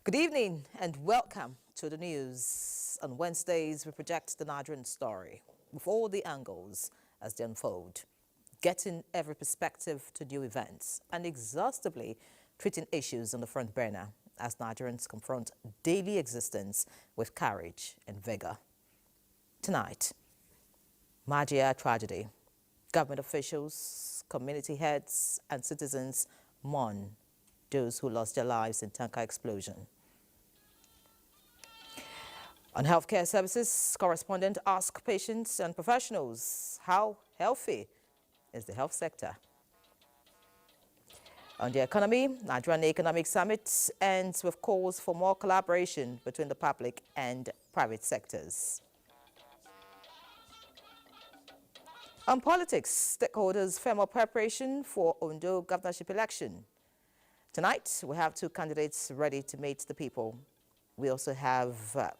Good evening and welcome to the news. On Wednesdays, we project the Nigerian story with all the angles as they unfold, getting every perspective to new events and exhaustively treating issues on the front burner as Nigerians confront daily existence with courage and vigor. Tonight, Abuja tragedy. Government officials, community heads and citizens mourn those who lost their lives in tanker explosion. On healthcare services, correspondent asks patients and professionals how healthy is the health sector. On the economy, Nigerian Economic Summit ends with calls for more collaboration between the public and private sectors. On politics, stakeholders firm up preparation for Ondo governorship election. Tonight, we have two candidates ready to meet the people. We also have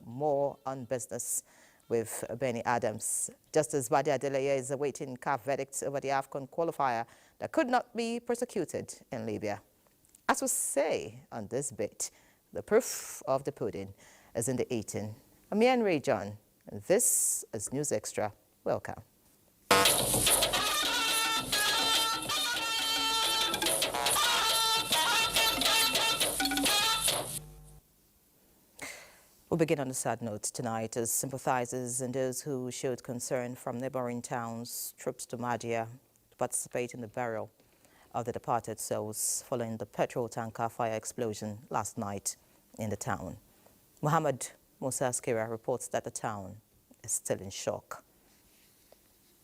more on business with Benny Adams. Justice Badi Adeleye is awaiting CAF verdicts over the AFCON qualifier that could not be prosecuted in Libya. As we say on this bit, the proof of the pudding is in the eating. I'm Ian Ray John, and this is News Extra. Welcome. We'll begin on a sad note tonight as sympathizers and those who showed concern from neighboring towns trooped to Abuja to participate in the burial of the departed souls following the petrol tanker fire explosion last night in the town. Muhammad Musa Askira reports that the town is still in shock.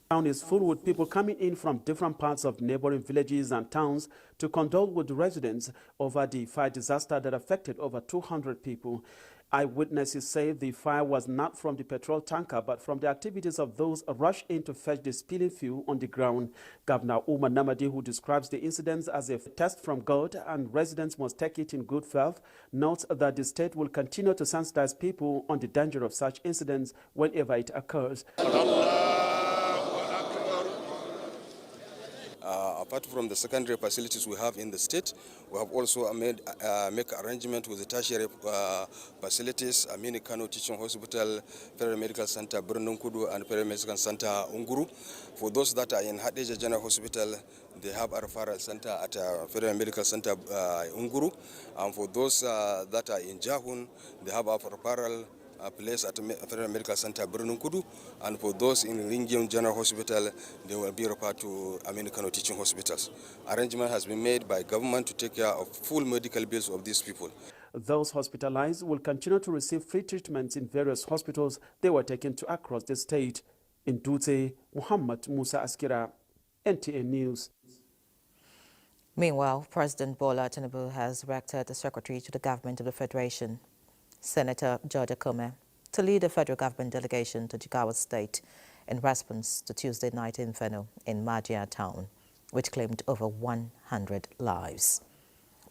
The town is full with people coming in from different parts of neighboring villages and towns to condole with the residents over the fire disaster that affected over 200 people. Eyewitnesses say the fire was not from the petrol tanker, but from the activities of those rushed in to fetch the spilling fuel on the ground. Governor Umar Namadi, who describes the incidents as a test from God and residents must take it in good faith, notes that the state will continue to sensitize people on the danger of such incidents whenever it occurs. Apart from the secondary facilities we have in the state, we have also make arrangement with the tertiary facilities, Amini Kano Teaching Hospital, Federal Medical Center Brununkudu, and Federal Medical Center Unguru. For those that are in Hadija General Hospital, they have a referral center at Federal Medical Center Unguru. And for those that are in Jahun, they have a referral place at Federal Medical Center Brununkudu, and for those in Ringium General Hospital, they will be referred to American Teaching Hospitals. Arrangement has been made by government to take care of full medical bills of these people. Those hospitalized will continue to receive free treatments in various hospitals they were taken to across the state. In Dutse, Muhammad Musa Askira, NTA News. Meanwhile, President Bola Tinubu has directed the Secretary to the Government of the Federation, Senator George Akome, to lead a federal government delegation to Jigawa State in response to Tuesday night inferno in Abuja town, which claimed over 100 lives.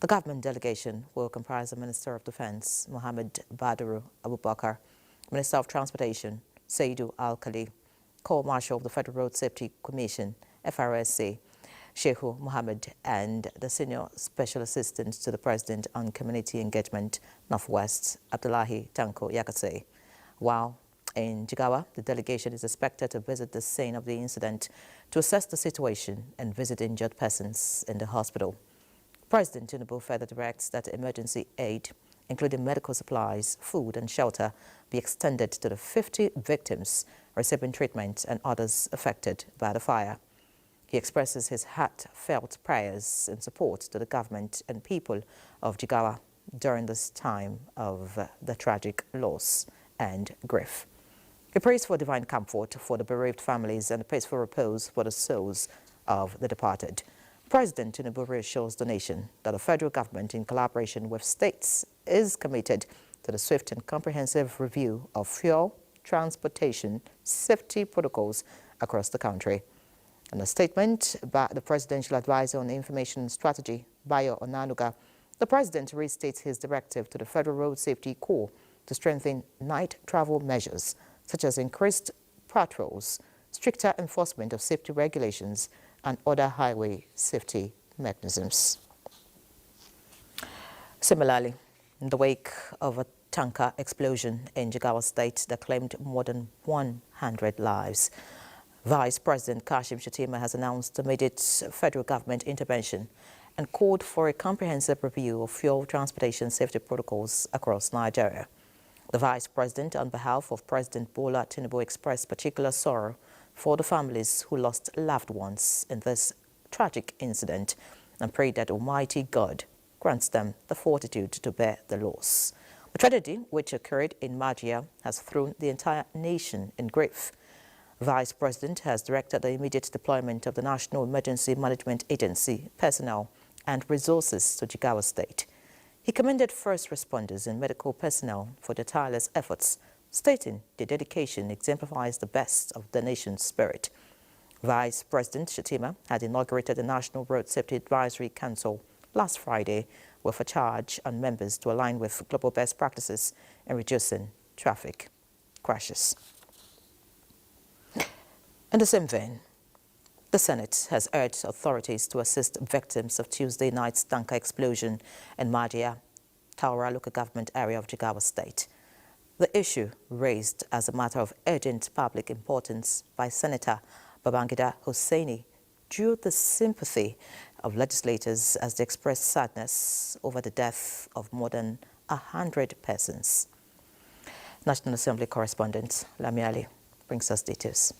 The government delegation will comprise the Minister of Defense, Mohammed Badru Abubakar, Minister of Transportation, Saidu Al-Khali, Co-Marshal of the Federal Road Safety Commission, FRSC, Shehu Mohammed, and the Senior Special Assistant to the President on Community Engagement, Northwest, Abdullahi Tanko Yakase. While in Jigawa, the delegation is expected to visit the scene of the incident to assess the situation and visit injured persons in the hospital. President Tinubu further directs that emergency aid, including medical supplies, food and shelter, be extended to the 50 victims receiving treatment and others affected by the fire. He expresses his heartfelt prayers and support to the government and people of Jigawa during this time of the tragic loss and grief. He prays for divine comfort for the bereaved families and a peaceful repose for the souls of the departed. President Tinubu reassures the nation that the federal government, in collaboration with states, is committed to the swift and comprehensive review of fuel, transportation, safety protocols across the country. In a statement by the Presidential Advisor on Information Strategy, Bayo Onanuga, the President restates his directive to the Federal Road Safety Corps to strengthen night travel measures, such as increased patrols, stricter enforcement of safety regulations, and other highway safety mechanisms. Similarly, in the wake of a tanker explosion in Jigawa State that claimed more than 100 lives. Vice President Kashim Shettima has announced immediate federal government intervention and called for a comprehensive review of fuel transportation safety protocols across Nigeria. The Vice President, on behalf of President Bola Tinubu, expressed particular sorrow for the families who lost loved ones in this tragic incident and prayed that Almighty God grants them the fortitude to bear the loss. The tragedy, which occurred in Madia, has thrown the entire nation in grief. Vice President has directed the immediate deployment of the National Emergency Management Agency personnel and resources to Jigawa State. He commended first responders and medical personnel for their tireless efforts, stating their dedication exemplifies the best of the nation's spirit. Vice President Shettima had inaugurated the National Road Safety Advisory Council last Friday with a charge on members to align with global best practices in reducing traffic crashes. In the same vein, the Senate has urged authorities to assist victims of Tuesday night's tanker explosion in Madia, Taura local government area of Jigawa State. The issue raised as a matter of urgent public importance by Senator Babangida Hussaini drew the sympathy of legislators as they expressed sadness over the death of more than 100 persons. National Assembly correspondent Lami Ali brings us details.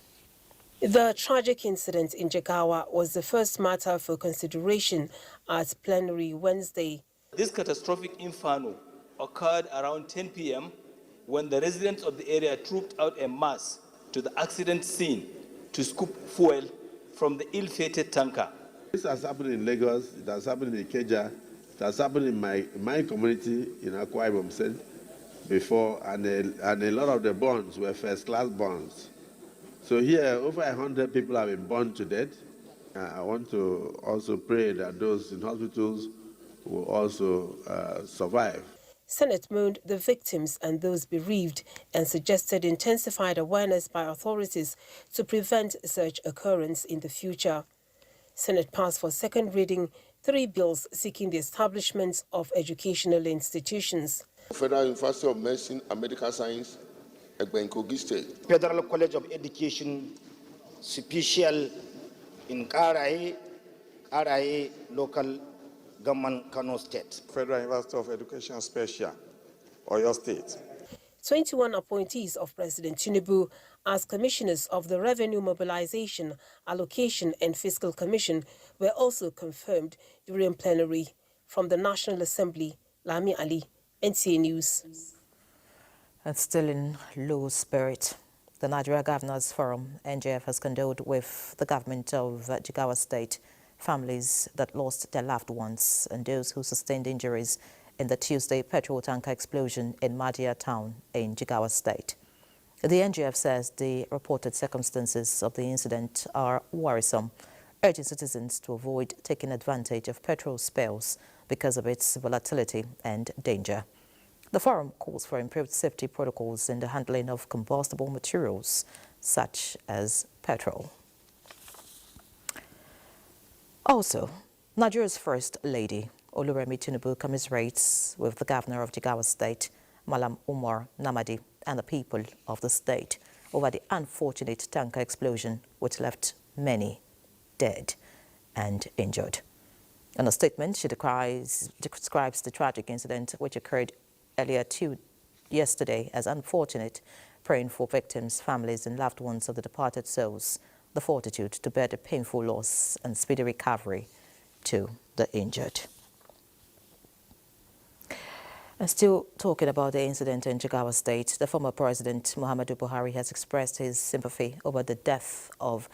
The tragic incident in Jigawa was the first matter for consideration at plenary Wednesday. This catastrophic inferno occurred around 10 p.m. when the residents of the area trooped out en masse to the accident scene to scoop fuel from the ill-fated tanker. This has happened in Lagos, it has happened in Ikeja, it has happened in my community in Akwa Ibom State before, and a lot of the burns were first-class burns. So here, over 100 people have been burned to death. I want to also pray that those in hospitals will also survive. Senate mourned the victims and those bereaved and suggested intensified awareness by authorities to prevent such occurrence in the future. Senate passed for second reading 3 bills seeking the establishment of educational institutions. Federal University of Medicine and Medical Science, Kogi State. Federal College of Education, special in Karaye local government, Kano State. Federal University of Education, special, Oyo State. 21 appointees of President Tinubu as commissioners of the Revenue Mobilization, Allocation and Fiscal Commission were also confirmed during plenary. From the National Assembly, Lami Ali, NTA News. And still in low spirit, the Nigeria Governors Forum, NGF, has condoled with the government of Jigawa State, families that lost their loved ones and those who sustained injuries in the Tuesday petrol tanker explosion in Madia town in Jigawa State. The NGF says the reported circumstances of the incident are worrisome, urging citizens to avoid taking advantage of petrol spills because of its volatility and danger. The forum calls for improved safety protocols in the handling of combustible materials such as petrol. Also, Nigeria's First Lady, Oluremi Tinubu, commiserates with the Governor of Jigawa State, Malam Umar Namadi, and the people of the state over the unfortunate tanker explosion which left many dead and injured. In a statement, she describes the tragic incident which occurred earlier yesterday as unfortunate, praying for victims, families and loved ones of the departed souls the fortitude to bear the painful loss and speedy recovery to the injured. And still talking about the incident in Jigawa State, the former President Muhammadu Buhari has expressed his sympathy over the death of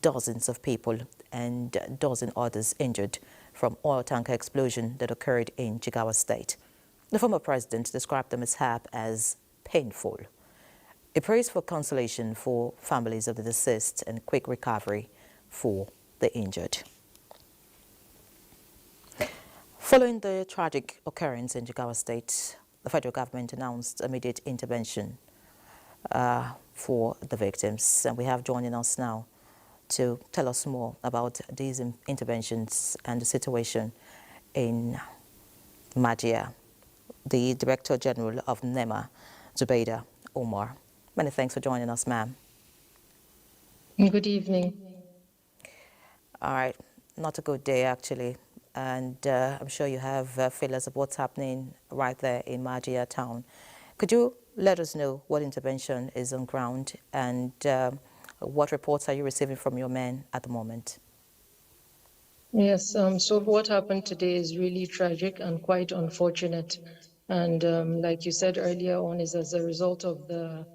dozens of people and dozen others injured from oil tanker explosion that occurred in Jigawa State. The former president described the mishap as painful. He prays for consolation for families of the deceased and quick recovery for the injured. Following the tragic occurrence in Jigawa State, the federal government announced immediate intervention for the victims. And we have joining us now to tell us more about these interventions and the situation in Madia, the Director General of NEMA, Zubaida Omar. Many thanks for joining us, ma'am. Good evening. All right, not a good day actually, and I'm sure you have feelers of what's happening right there in Majia town. Could you let us know what intervention is on ground and what reports are you receiving from your men at the moment? Yes, so what happened today is really tragic and quite unfortunate. And like you said earlier on, is as a result of the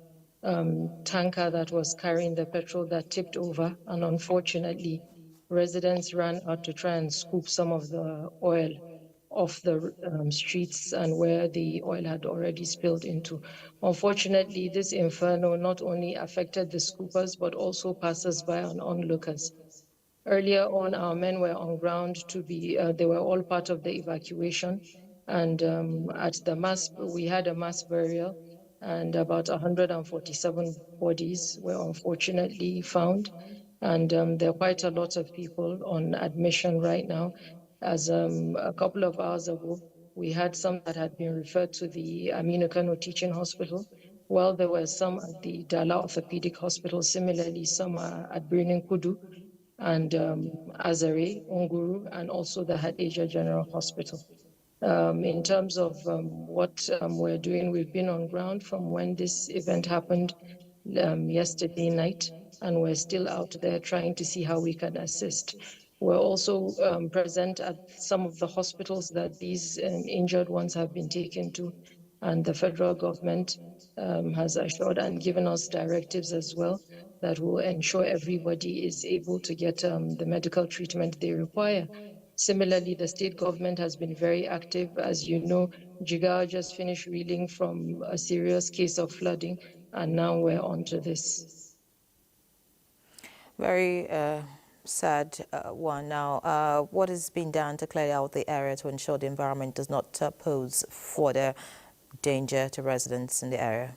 tanker that was carrying the petrol that tipped over. And unfortunately, residents ran out to try and scoop some of the oil off the streets and where the oil had already spilled into. Unfortunately, this inferno not only affected the scoopers, but also passers-by and onlookers. Earlier on, our men were on ground to be, they were all part of the evacuation. And at the mass, we had a mass burial, and about 147 bodies were unfortunately found. And there are quite a lot of people on admission right now. As a couple of hours ago, we had some that had been referred to the Aminu Kano Teaching Hospital, while there were some at the Dala Orthopedic Hospital. Similarly, some are at Birnin Kudu and Azare, Unguru, and also the Hadejia General Hospital. In terms of what we're doing, we've been on ground from when this event happened yesterday night, and we're still out there trying to see how we can assist. We're also present at some of the hospitals that these injured ones have been taken to, and the federal government has assured and given us directives as well that will ensure everybody is able to get the medical treatment they require. Similarly, the state government has been very active. As you know, Jigawa just finished reeling from a serious case of flooding, and now we're on to this. Very sad one. Now, what is being done to clear out the area to ensure the environment does not pose further danger to residents in the area?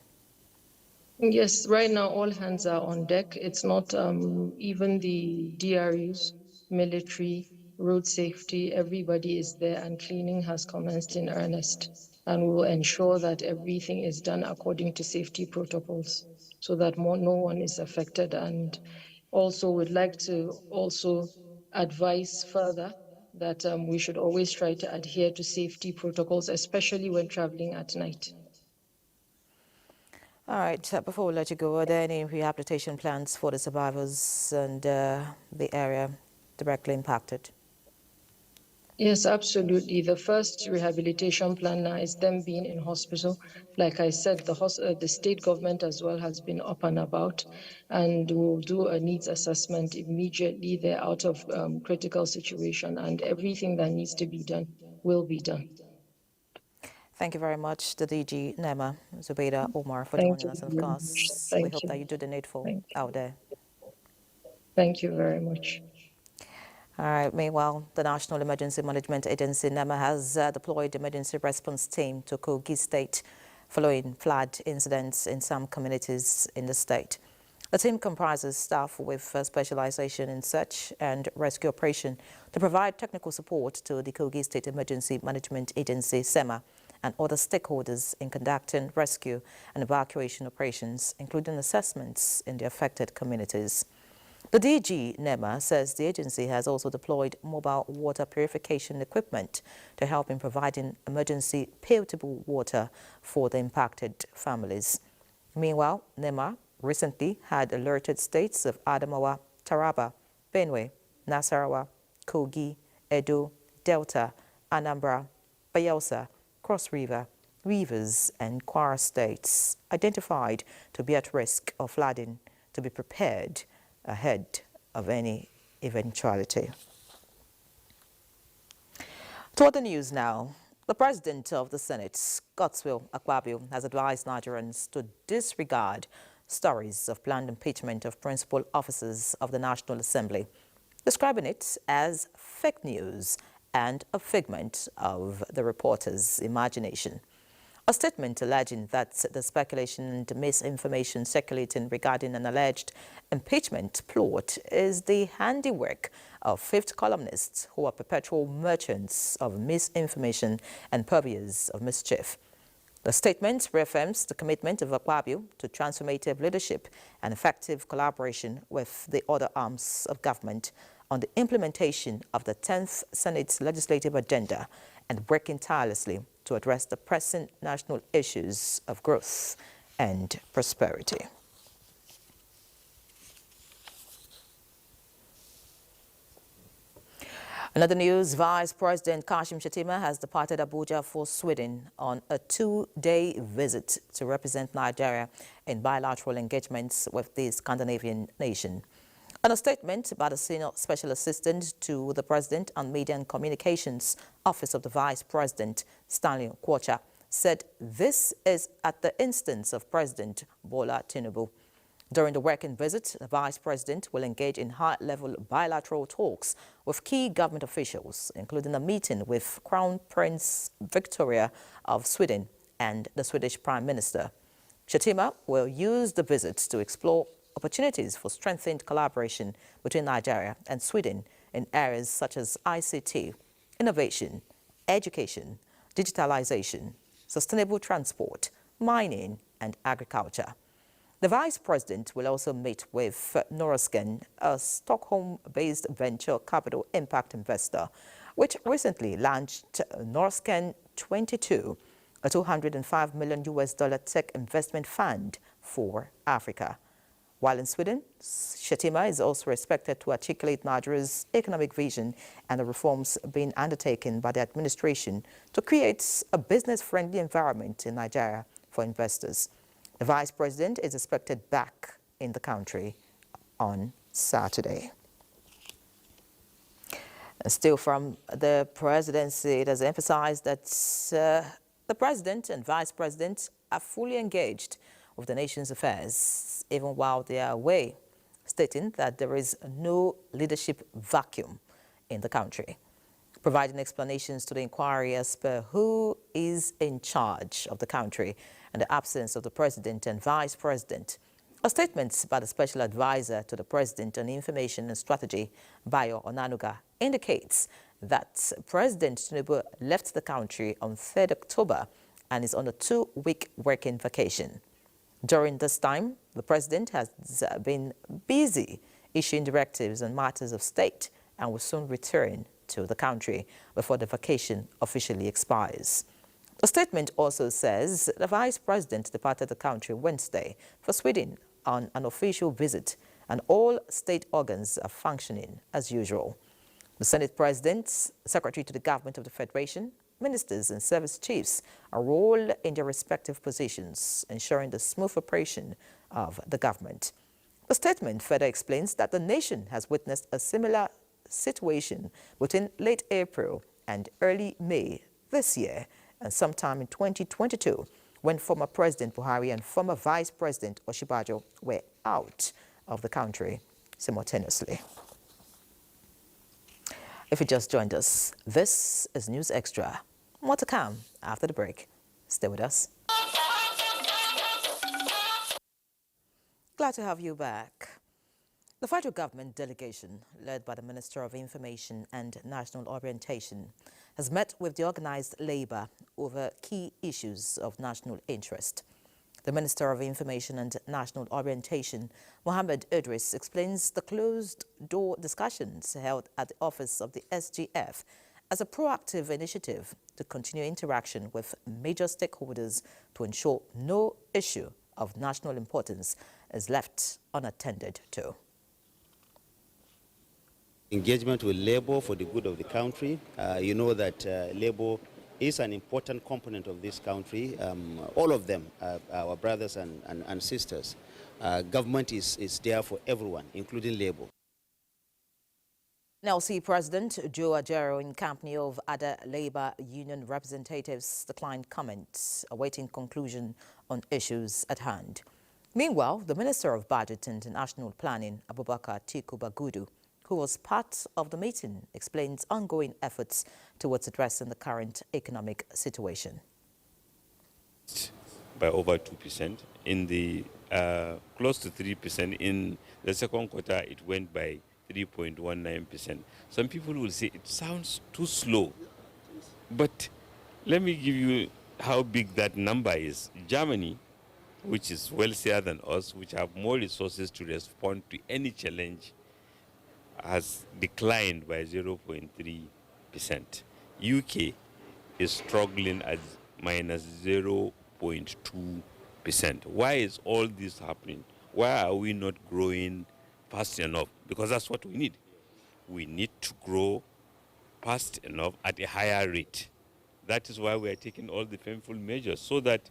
Yes, right now all hands are on deck. It's not even the DRUs, military, road safety, everybody is there, and cleaning has commenced in earnest. And we will ensure that everything is done according to safety protocols so that no one is affected. And also would like to also advise further that we should always try to adhere to safety protocols, especially when traveling at night. All right, before we let you go, are there any rehabilitation plans for the survivors and the area directly impacted? Yes, absolutely. The first rehabilitation plan now is them being in hospital. Like I said, the state government as well has been up and about, and will do a needs assessment immediately they're out of critical situation, and everything that needs to be done will be done. Thank you very much, the DG NEMA, Zubaida Omar, for Thank joining you us. And of very much. course, we Thank hope you. that you do the needful Thank you. out there. Thank you very much. All right. Meanwhile, the National Emergency Management Agency, NEMA, has deployed emergency response team to Kogi State following flood incidents in some communities in the state. The team comprises staff with specialization in search and rescue operation to provide technical support to the Kogi State Emergency Management Agency, SEMA, and other stakeholders in conducting rescue and evacuation operations, including assessments in the affected communities. The DG NEMA says the agency has also deployed mobile water purification equipment to help in providing emergency potable water for the impacted families. Meanwhile, NEMA recently had alerted states of Adamawa, Taraba, Benue, Nasarawa, Kogi, Edo, Delta, Anambra, Bayelsa, Cross River, Rivers and Kwara states identified to be at risk of flooding to be prepared ahead of any eventuality. To other news now. The President of the Senate, Godswill Akpabio, has advised Nigerians to disregard stories of planned impeachment of principal officers of the National Assembly, describing it as fake news and a figment of the reporter's imagination. A statement alleging that the speculation and misinformation circulating regarding an alleged impeachment plot is the handiwork of fifth columnists who are perpetual merchants of misinformation and purveyors of mischief. The statement reaffirms the commitment of Akpabio to transformative leadership and effective collaboration with the other arms of government on the implementation of the 10th Senate's legislative agenda and working tirelessly to address the pressing national issues of growth and prosperity. Another news, Vice President Kashim Shettima has departed Abuja for Sweden on a 2-day visit to represent Nigeria in bilateral engagements with the Scandinavian nation. In a statement by the Senior Special Assistant to the President on Media and Communications, Office of the Vice President, Stanley Kwacha, said this is at the instance of President Bola Tinubu. During the working visit, the Vice President will engage in high-level bilateral talks with key government officials, including a meeting with Crown Prince Victoria of Sweden and the Swedish Prime Minister. Shettima will use the visit to explore opportunities for strengthened collaboration between Nigeria and Sweden in areas such as ICT, innovation, education, digitalization, sustainable transport, mining, and agriculture. The Vice President will also meet with Norsken, a Stockholm-based venture capital impact investor, which recently launched Norsken 22, a $205 million tech investment fund for Africa. While in Sweden, Shettima is also expected to articulate Nigeria's economic vision and the reforms being undertaken by the administration to create a business-friendly environment in Nigeria for investors. The Vice President is expected back in the country on Saturday. And still from the presidency, it has emphasized that the President and Vice President are fully engaged with the nation's affairs, even while they are away, stating that there is no leadership vacuum in the country. Providing explanations to the inquiry as per who is in charge of the country and the absence of the President and Vice President. A statement by the Special Advisor to the President on Information and Strategy, Bayo Onanuga, indicates that President Tinubu left the country on 3rd October and is on a 2-week working vacation. During this time, the President has been busy issuing directives on matters of state and will soon return to the country before the vacation officially expires. The statement also says the Vice President departed the country Wednesday for Sweden on an official visit, and all state organs are functioning as usual. The Senate President, Secretary to the Government of the Federation, ministers and service chiefs are all in their respective positions, ensuring the smooth operation of the government. The statement further explains that the nation has witnessed a similar situation between late April and early May this year and sometime in 2022, when former President Buhari and former Vice President Oshibajo were out of the country simultaneously. If you just joined us, this is News Extra. More to come after the break. Stay with us. Glad to have you back. The federal government delegation, led by the Minister of Information and National Orientation, has met with the organized labor over key issues of national interest. The Minister of Information and National Orientation, Mohammed Idris, explains the closed-door discussions held at the office of the SGF as a proactive initiative to continue interaction with major stakeholders to ensure no issue of national importance is left unattended to. Engagement with labor for the good of the country. You know that labor is an important component of this country. All of them are our brothers and sisters. Government is there for everyone, including labor. NLC President Joe Ajero, in company of other labor union representatives, declined comments, awaiting conclusion on issues at hand. Meanwhile, the Minister of Budget and National Planning, Abubakar Atiku Bagudu, who was part of the meeting, explains ongoing efforts towards addressing the current economic situation. By over 2%. In the close to 3%. In the second quarter, it went by 3.19%. Some people will say it sounds too slow, but let me give you how big that number is. Germany, which is wealthier than us, which have more resources to respond to any challenge, has declined by 0.3%. UK is struggling at minus 0.2%. Why is all this happening? Why are we not growing fast enough? Because that's what we need. We need to grow fast enough at a higher rate. That is why we are taking all the painful measures, so that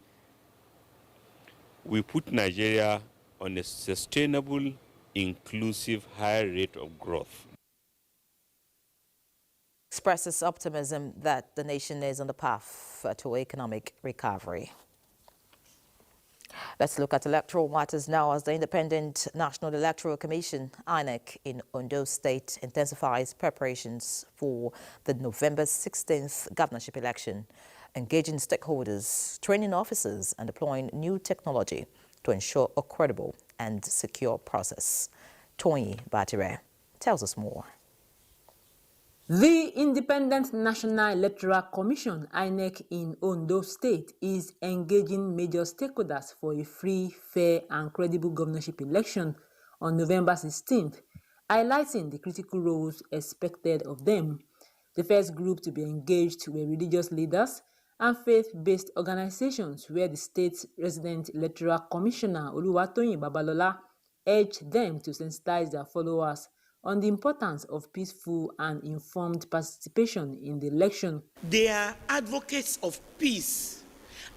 we put Nigeria on a sustainable, inclusive, higher rate of growth. Expresses optimism that the nation is on the path to economic recovery. Let's look at electoral matters now, as the Independent National Electoral Commission, INEC, in Ondo State intensifies preparations for the November 16th governorship election, engaging stakeholders, training officers, and deploying new technology to ensure a credible and secure process. Tony Batire tells us more. The Independent National Electoral Commission, INEC, in Ondo State is engaging major stakeholders for a free, fair and credible governorship election on November 16th, highlighting the critical roles expected of them. The first group to be engaged were religious leaders and faith-based organizations, where the state's resident electoral commissioner, Oluwatoyin Babalola, urged them to sensitize their followers on the importance of peaceful and informed participation in the election. They are advocates of peace,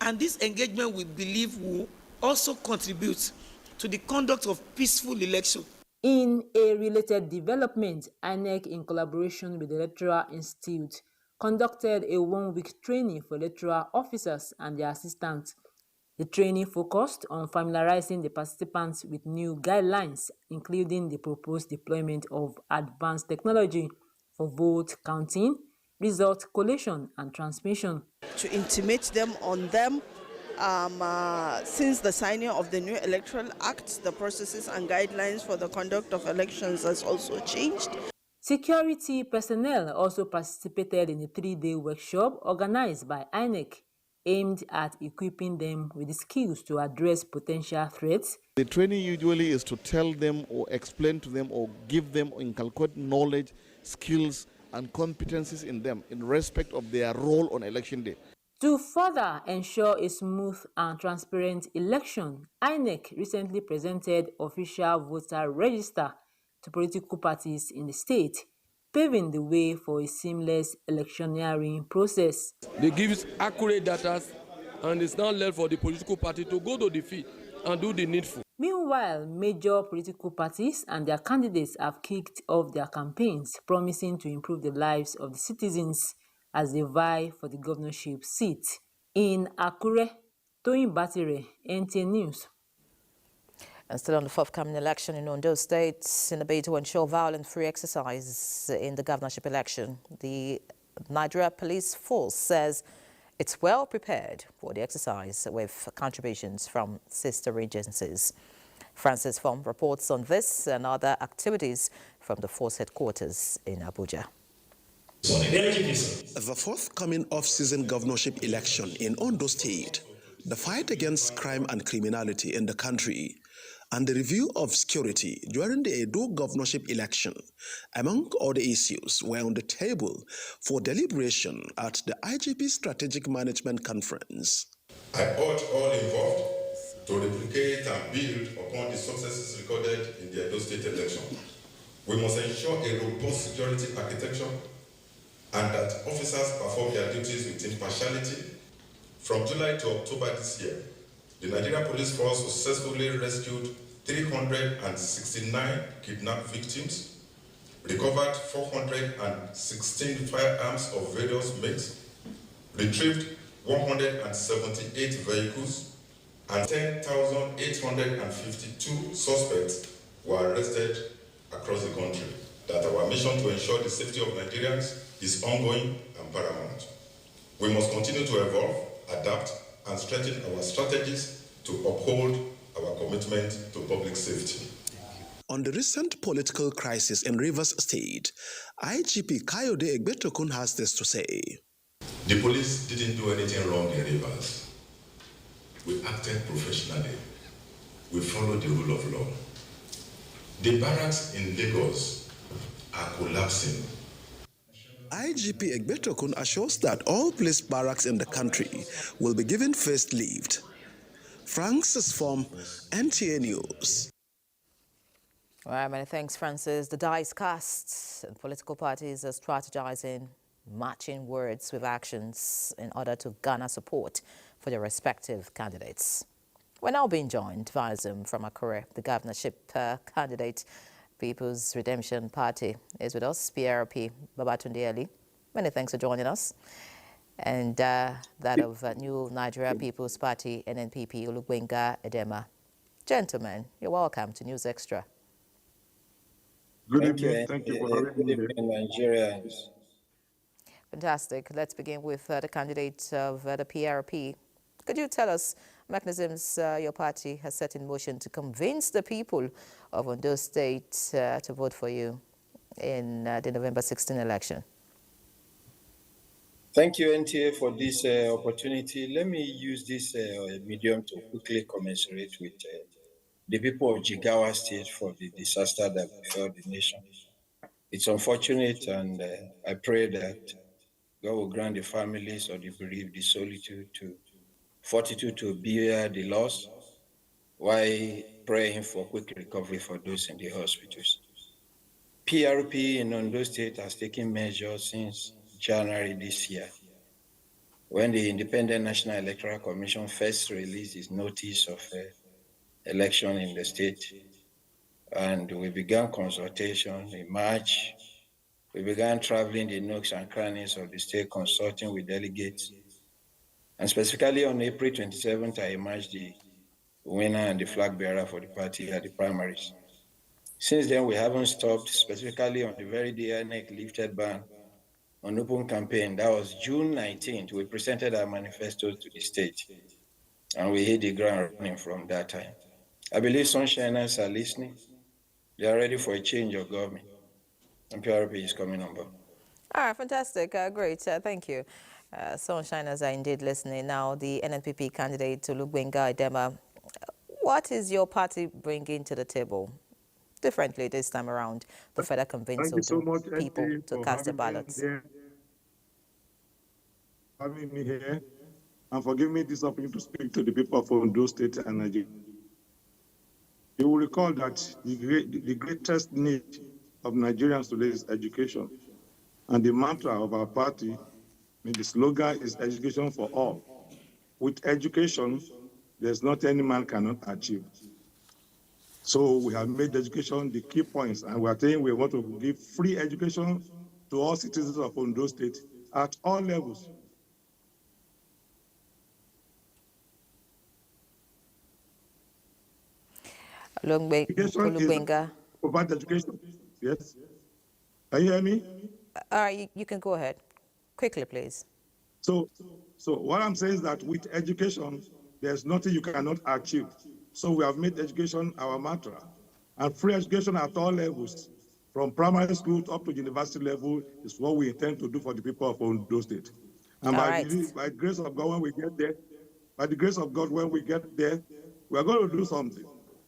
and this engagement, we believe, will also contribute to the conduct of peaceful election. In a related development, INEC, in collaboration with the Electoral Institute, conducted a one-week training for electoral officers and their assistants. The training focused on familiarizing the participants with new guidelines, including the proposed deployment of advanced technology for vote counting, result collation, and transmission. To intimate them on them, since the signing of the new Electoral Act, the processes and guidelines for the conduct of elections has also changed. Security personnel also participated in a 3-day workshop organized by INEC, aimed at equipping them with the skills to address potential threats. The training usually is to tell them or explain to them or give them or inculcate knowledge, skills, and competencies in them in respect of their role on election day. To further ensure a smooth and transparent election, INEC recently presented official voter register to political parties in the state, paving the way for a seamless electioneering process. They give accurate data, and it's now left for the political party to go to the field and do the needful. Meanwhile, major political parties and their candidates have kicked off their campaigns, promising to improve the lives of the citizens as they vie for the governorship seat. In Akure, Toyin Batire, NTA News. And still on the forthcoming election in Ondo State, in a bid to ensure violent-free exercise in the governorship election, the Nigeria Police Force says it's well prepared for the exercise with contributions from sister agencies. Francis Fong reports on this and other activities from the force headquarters in Abuja. The forthcoming off-season governorship election in Ondo State, the fight against crime and criminality in the country, and the review of security during the Edo governorship election, among other issues, were on the table for deliberation at the IGP Strategic Management Conference. I urge all involved to replicate and build upon the successes recorded in the Edo State election. We must ensure a robust security architecture and that officers perform their duties with impartiality. From July to October this year, the Nigerian Police Force successfully rescued 369 kidnapped victims, recovered 416 firearms of various makes, retrieved 178 vehicles, and 10,852 suspects were arrested across the country. That our mission to ensure the safety of Nigerians is ongoing and paramount. We must continue to evolve, adapt, and strengthen our strategies to uphold our commitment to public safety. On the recent political crisis in Rivers State, IGP Kayode Egbetokun has this to say. The police didn't do anything wrong in Rivers. We acted professionally. We followed the rule of law. The barracks in Lagos are collapsing. IGP Egbetokun assures that all police barracks in the country will be given facelift. Francis from NTA News. All right, many thanks, Francis. The die is cast, and political parties are strategizing, matching words with actions in order to garner support for their respective candidates. We're now being joined via Zoom from Akure. The governorship candidate, People's Redemption Party, is with us, PRP Babatunde Ali. Many thanks for joining us. And that of New Nigeria People's Party, NNPP, Olubenga Edema. Gentlemen, you're welcome to News Extra. Good evening. Thank you for having me here. Nigerians. Fantastic. Let's begin with the candidate of the PRP. Could you tell us mechanisms your party has set in motion to convince the people of Ondo State to vote for you in the November 16 election? Thank you, NTA, for this opportunity. Let me use this medium to quickly commensurate with the people of Jigawa State for the disaster that befell the nation. It's unfortunate, and I pray that God will grant the families of the bereaved the fortitude to bear the loss, while praying for quick recovery for those in the hospitals. PRP in Ondo State has taken measures since January this year, when the Independent National Electoral Commission first released its notice of election in the state. And we began consultation in March. We began traveling the nooks and crannies of the state, consulting with delegates. And specifically on April 27th, I emerged the winner and the flag bearer for the party at the primaries. Since then, we haven't stopped, specifically on the very day INEC lifted ban on open campaign. That was June 19th. We presented our manifestos to the state, and we hit the ground running from that time. I believe Sunshiners are listening. They are ready for a change of government, and PRP is coming on board. All right, fantastic. Great. Thank you. Sunshiners are indeed listening. Now, the NNPP candidate, Olubenga Edema, what is your party bringing to the table differently this time around to further convince people to cast their ballots? Having me here and for giving me this opportunity to speak to the people of Ondo State and Nigeria. You will recall that the greatest need of Nigerians today is education. And the mantra of our party, the slogan is education for all. With education, there's not any man cannot achieve. So we have made education the key points, and we are saying we want to give free education to all citizens of Ondo State at all levels. Olubenga. Provide education. Yes. Can you hear me? You can go ahead. Quickly, please. So what I'm saying is that with education, there's nothing you cannot achieve. So we have made education our mantra. And free education at all levels, from primary school up to university level, is what we intend to do for the people of Ondo State. And by the grace of God, when we get there, we are going to do something.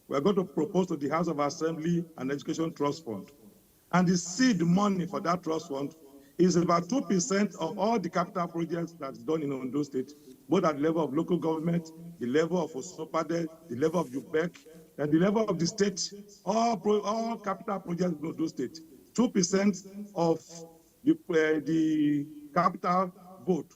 We are going to propose to the House of Assembly an education trust fund. And the seed money for that trust fund is about 2% of all the capital projects that's done in Ondo State, both at the level of local government, the level of Osopade, the level of UBEC, and the level of the state, all capital projects in Ondo State. 2% of the capital vote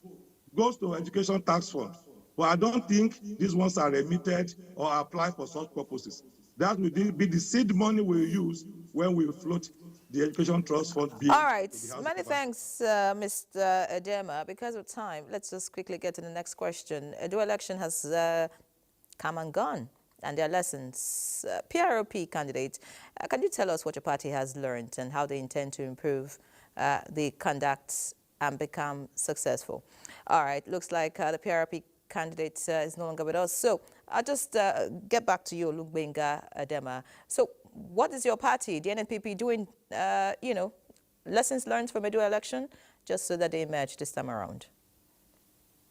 goes to education tax fund. But I don't think these ones are remitted or applied for such purposes. That will be the seed money we use when we float the education trust fund bill. All right, many thanks, Mr. Edema. Because of time, let's just quickly get to the next question. The election has come and gone, and there are lessons. PRP candidate, can you tell us what your party has learned and how they intend to improve the conduct and become successful? All right, looks like the PRP candidate is no longer with us. So I'll just get back to you, Olubenga Edema. So what is your party, the NNPP, doing, lessons learned from Edo election, just so that they emerge this time around?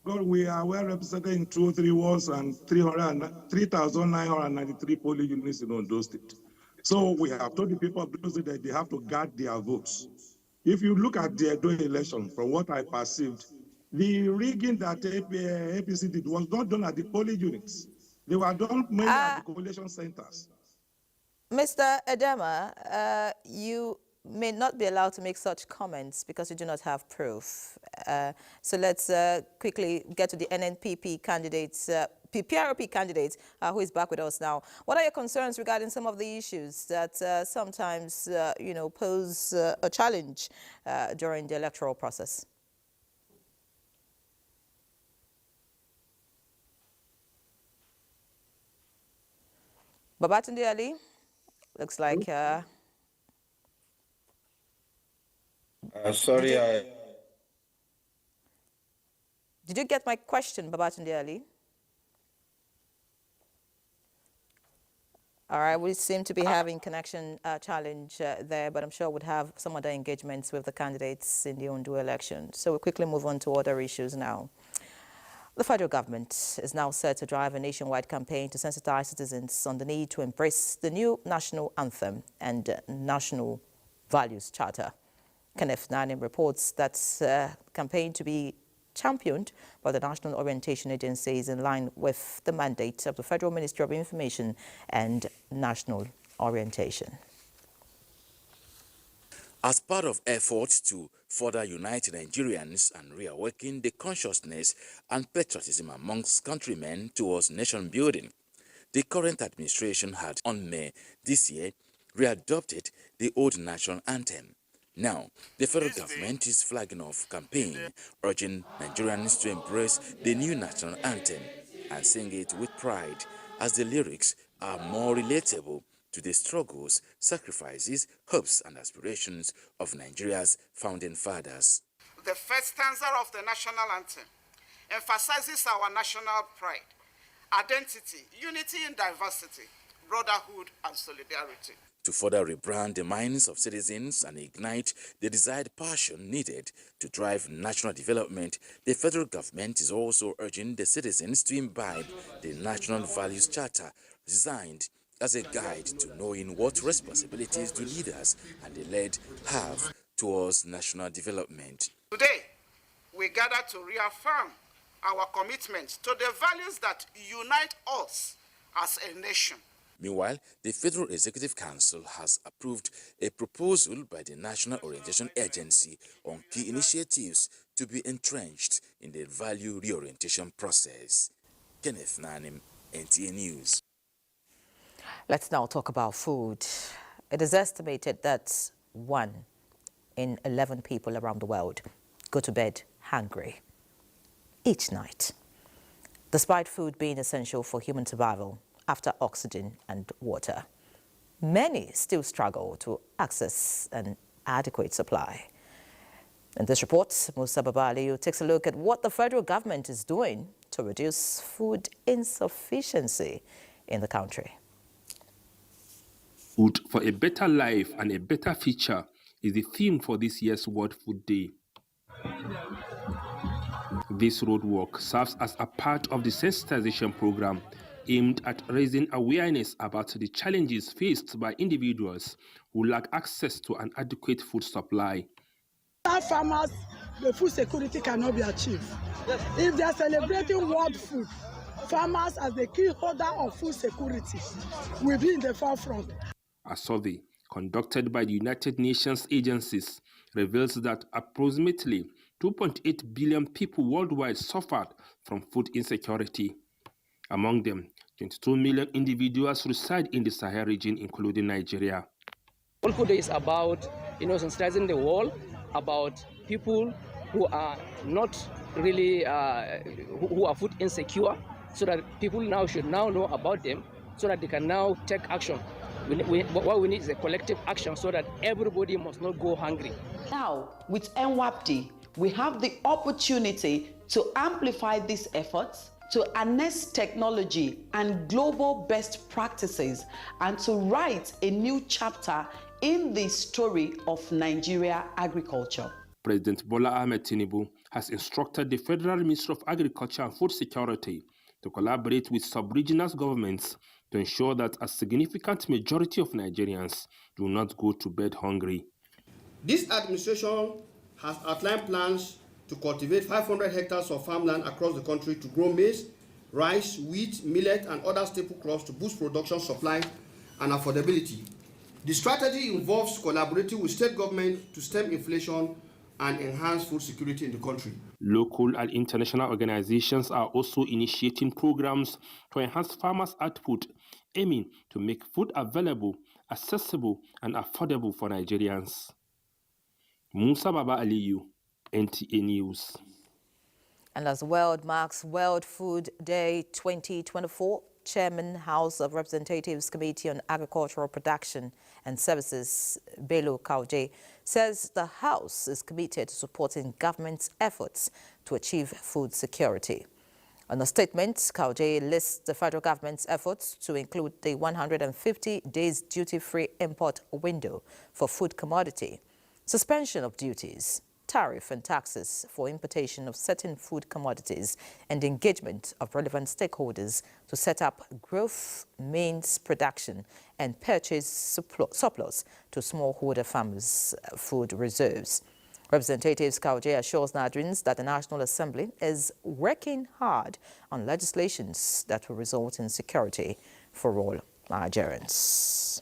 Well, we are well represented in 203 wards and 3,993 polling units in Ondo State. So we have told the people of those that they have to guard their votes. If you look at the Edo election, from what I perceived, the rigging that APC did was not done at the polling units. They were done mainly at the collation centers. Mr. Edema, you may not be allowed to make such comments because you do not have proof. So let's quickly get to the NNPP candidates, PRP candidate, who is back with us now. What are your concerns regarding some of the issues that sometimes, pose a challenge during the electoral process? Babatunde Ali, looks like... sorry, Did you get my question, Babatunde Ali? All right, we seem to be having connection challenge there, but I'm sure we'd have some other engagements with the candidates in the Ondo election. So we'll quickly move on to other issues now. The federal government is now set to drive a nationwide campaign to sensitize citizens on the need to embrace the new national anthem and national values charter. Kenneth Nanim reports that campaign to be championed by the National Orientation Agency is in line with the mandate of the Federal Ministry of Information and National Orientation. As part of efforts to further unite Nigerians and reawaken the consciousness and patriotism amongst countrymen towards nation building, the current administration had, on May this year, readopted the old national anthem. Now, the federal government is flagging off campaign urging Nigerians to embrace the new national anthem and sing it with pride, as the lyrics are more relatable to the struggles, sacrifices, hopes and aspirations of Nigeria's founding fathers. The first stanza of the national anthem emphasizes our national pride, identity, unity in diversity, brotherhood and solidarity. To further rebrand the minds of citizens and ignite the desired passion needed to drive national development, the federal government is also urging the citizens to imbibe the National Values Charter, designed as a guide to knowing what responsibilities do leaders and the led have towards national development. Today, we gather to reaffirm our commitment to the values that unite us as a nation. Meanwhile, the Federal Executive Council has approved a proposal by the National Orientation Agency on key initiatives to be entrenched in the value reorientation process. Kenneth Nanim, NTA News. Let's now talk about food. It is estimated that 1 in 11 people around the world go to bed hungry each night. Despite food being essential for human survival after oxygen and water, many still struggle to access an adequate supply. In this report, Musa Babaliu takes a look at what the federal government is doing to reduce food insufficiency in the country. Food for a better life and a better future is the theme for this year's World Food Day. This roadwork serves as a part of the sensitization program aimed at raising awareness about the challenges faced by individuals who lack access to an adequate food supply. Without farmers, the food security cannot be achieved. If they are celebrating world food, farmers as the key holder of food security will be in the forefront. A survey conducted by the United Nations agencies reveals that approximately 2.8 billion people worldwide suffered from food insecurity. Among them, 22 million individuals reside in the Sahel region, including Nigeria. World Food Day is about, sensitizing the world about people who are not really, who are food insecure, so that people now should now know about them, so that they can now take action. What we need is a collective action so that everybody must not go hungry. Now, with NWAP Day, we have the opportunity to amplify these efforts to harness technology and global best practices and to write a new chapter in the story of Nigeria agriculture. President Bola Ahmed Tinubu has instructed the Federal Ministry of Agriculture and Food Security to collaborate with sub-regional governments to ensure that a significant majority of Nigerians do not go to bed hungry. This administration has outlined plans to cultivate 500 hectares of farmland across the country to grow maize, rice, wheat, millet, and other staple crops to boost production, supply, and affordability. The strategy involves collaborating with state government to stem inflation and enhance food security in the country. Local and international organizations are also initiating programs to enhance farmers' output, aiming to make food available, accessible, and affordable for Nigerians. Musa Baba Aliyu, NTA News. And as the world marks World Food Day 2024, Chairman, House of Representatives Committee on Agricultural Production and Services, Bello Kauje, says the House is committed to supporting government's efforts to achieve food security. In a statement, Kauje lists the federal government's efforts to include the 150 days duty-free import window for food commodity, suspension of duties, tariff and taxes for importation of certain food commodities, and engagement of relevant stakeholders to set up growth means production and purchase surplus to smallholder farmers' food reserves. Representatives Kauje assures Nigerians that the National Assembly is working hard on legislations that will result in security for all Nigerians.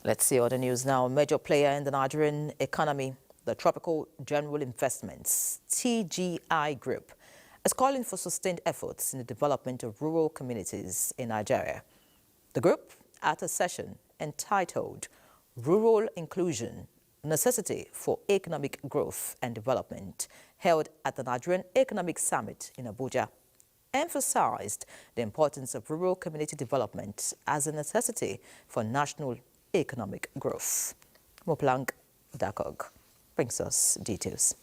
Let's see other news now. A major player in the Nigerian economy, the Tropical General Investments, TGI Group, is calling for sustained efforts in the development of rural communities in Nigeria. The group, at a session entitled Rural Inclusion, Necessity for Economic Growth and Development, held at the Nigerian Economic Summit in Abuja, emphasized the importance of rural community development as a necessity for national economic growth. Moplang Dakog brings us details.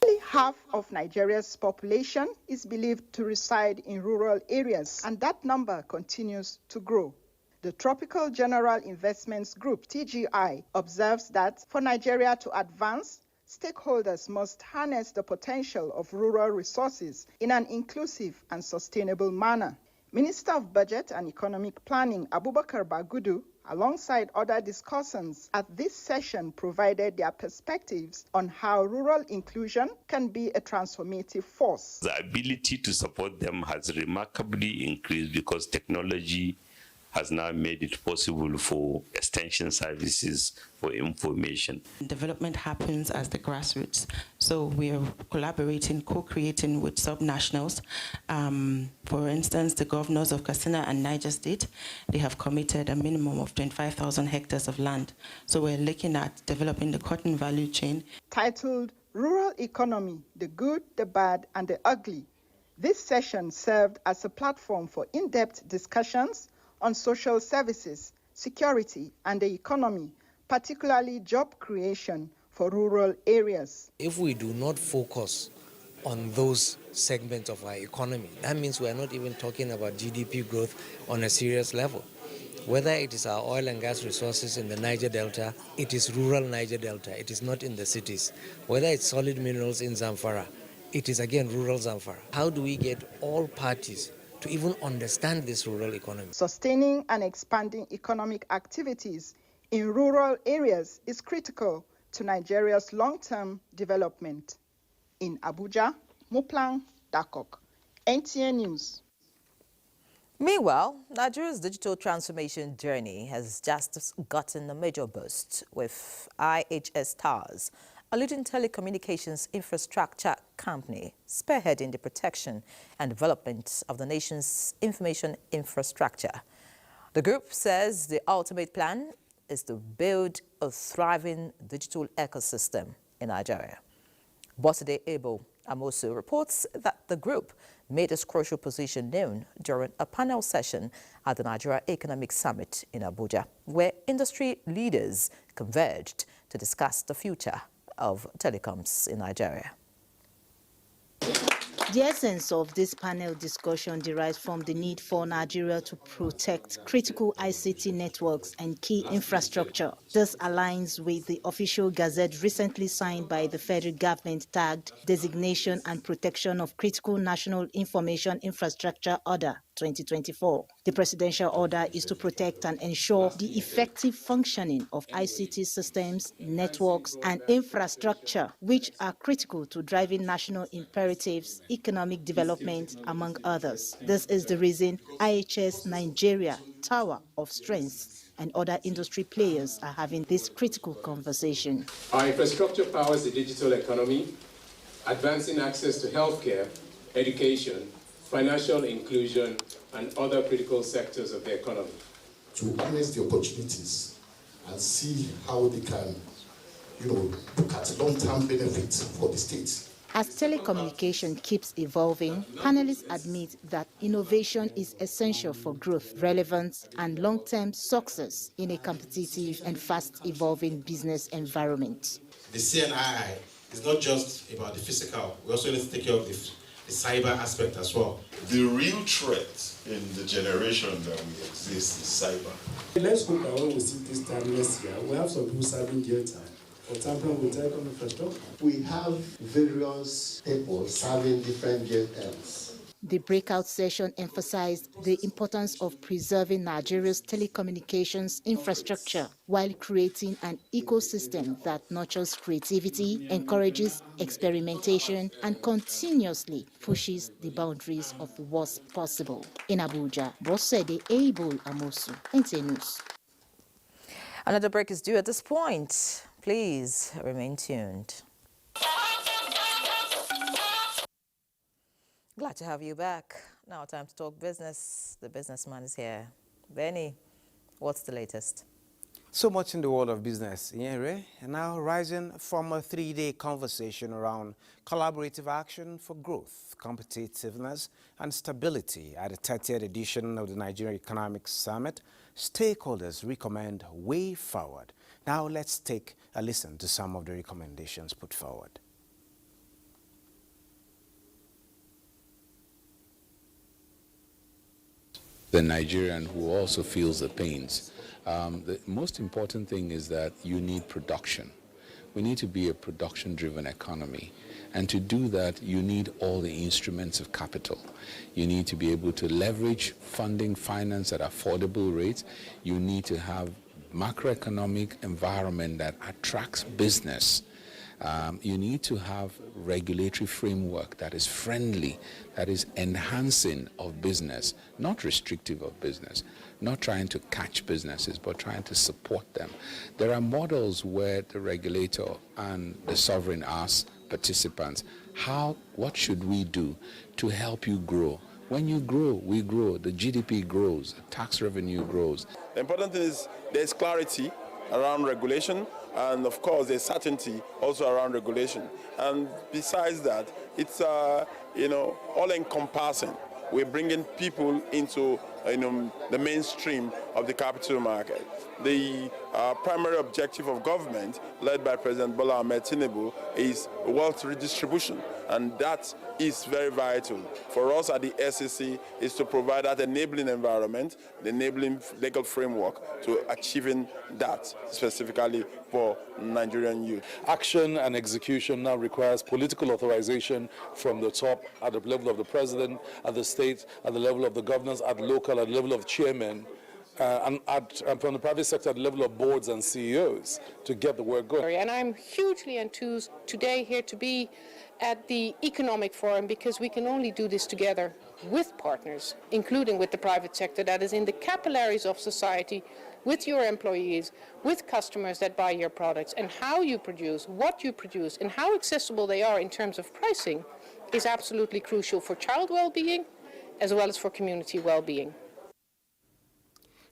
Nearly half of Nigeria's population is believed to reside in rural areas, and that number continues to grow. The Tropical General Investments Group, TGI, observes that for Nigeria to advance, stakeholders must harness the potential of rural resources in an inclusive and sustainable manner. Minister of Budget and Economic Planning, Abubakar Bagudu, alongside other discussants at this session, provided their perspectives on how rural inclusion can be a transformative force. The ability to support them has remarkably increased because technology has now made it possible for extension services for information. Development happens as the grassroots. So we are collaborating, co-creating with subnationals. For instance, the governors of Katsina and Niger State, they have committed a minimum of 25,000 hectares of land. So we're looking at developing the cotton value chain. Titled Rural Economy, the Good, the Bad, and the Ugly, this session served as a platform for in-depth discussions on social services, security, and the economy, particularly job creation for rural areas. If we do not focus on those segments of our economy, that means we are not even talking about GDP growth on a serious level. Whether it is our oil and gas resources in the Niger Delta, it is rural Niger Delta, it is not in the cities. Whether it's solid minerals in Zamfara, it is again rural Zamfara. How do we get all parties to even understand this rural economy? Sustaining and expanding economic activities in rural areas is critical to Nigeria's long-term development. In Abuja, Moplang Dakok, NTA News. Meanwhile, Nigeria's digital transformation journey has just gotten a major boost, with IHS Towers, a leading telecommunications infrastructure company, spearheading the protection and development of the nation's information infrastructure. The group says the ultimate plan is to build a thriving digital ecosystem in Nigeria. Boside Ebo Amosu reports that the group made its crucial position known during a panel session at the Nigeria Economic Summit in Abuja, where industry leaders converged to discuss the future of telecoms in Nigeria. The essence of this panel discussion derives from the need for Nigeria to protect critical ICT networks and key infrastructure. This aligns with the official gazette recently signed by the federal government tagged Designation and Protection of Critical National Information Infrastructure Order 2024. The presidential order is to protect and ensure the effective functioning of ICT systems, networks, and infrastructure, which are critical to driving national imperatives, economic development, among others. This is the reason IHS Nigeria Tower of Strength and other industry players are having this critical conversation. Our infrastructure powers the digital economy, advancing access to healthcare, education, financial inclusion, and other critical sectors of the economy. To harness the opportunities and see how they can, look at long-term benefits for the state. As telecommunication keeps evolving, panelists admit that innovation is essential for growth, relevance, and long-term success in a competitive and fast-evolving business environment. The CNII is not just about the physical. We also need to take care of the cyber aspect as well. The real threat in the generation that we exist is cyber. Let's hope that when we see this time next year, we have some people serving jail time. For example, with telecom infrastructure. We have various people serving different jail terms. The breakout session emphasized the importance of preserving Nigeria's telecommunications infrastructure while creating an ecosystem that nurtures creativity, encourages experimentation, and continuously pushes the boundaries of what's possible. In Abuja, Bosede Abel Amosu, NTA News. Another break is due at this point. Please remain tuned. Glad to have you back. Now time to talk business. The businessman is here. Benny, what's the latest? So much in the world of business, and now rising from a 3-day conversation around collaborative action for growth, competitiveness, and stability at the 30th edition of the Nigerian Economic Summit, stakeholders recommend way forward. Now let's take a listen to some of the recommendations put forward. The Nigerian who also feels the pains. The most important thing is that you need production. We need to be a production-driven economy. And to do that, you need all the instruments of capital. You need to be able to leverage funding, finance at affordable rates. You need to have macroeconomic environment that attracts business. You need to have regulatory framework that is friendly, that is enhancing of business, not restrictive of business, not trying to catch businesses, but trying to support them. There are models where the regulator and the sovereign ask participants, what should we do to help you grow? When you grow, we grow, the GDP grows, the tax revenue grows. The important thing is there's clarity around regulation, and of course there's certainty also around regulation. And besides that, it's all-encompassing. We're bringing people into the mainstream of the capital market. The primary objective of government, led by President Bola Ahmed Tinubu, is wealth redistribution, and that is very vital. For us at the SEC is to provide that enabling environment, the enabling legal framework to achieving that specifically for Nigerian youth. Action and execution now requires political authorization from the top, at the level of the president, at the state, at the level of the governors, at local, at the level of chairmen, and from the private sector at the level of boards and CEOs to get the work going. And I'm hugely enthused today here to be at the Economic Forum, because we can only do this together with partners, including with the private sector that is in the capillaries of society, with your employees, with customers that buy your products, and how you produce, what you produce, and how accessible they are in terms of pricing is absolutely crucial for child well-being as well as for community well-being.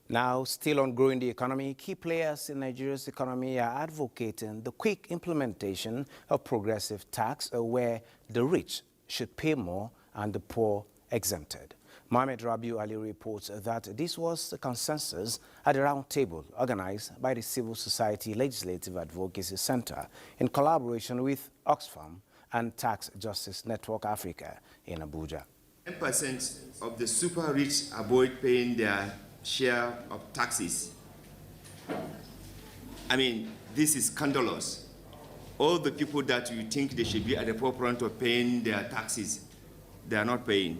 Now, still on growing the economy, key players in Nigeria's economy are advocating the quick implementation of progressive tax where the rich should pay more and the poor exempted. Mohamed Rabiu Ali reports that this was the consensus at a round table organized by the Civil Society Legislative Advocacy Center in collaboration with Oxfam and Tax Justice Network Africa in Abuja. 10% of the super rich avoid paying their share of taxes. I mean, this is scandalous. All the people that you think they should be at the forefront of paying their taxes, they are not paying.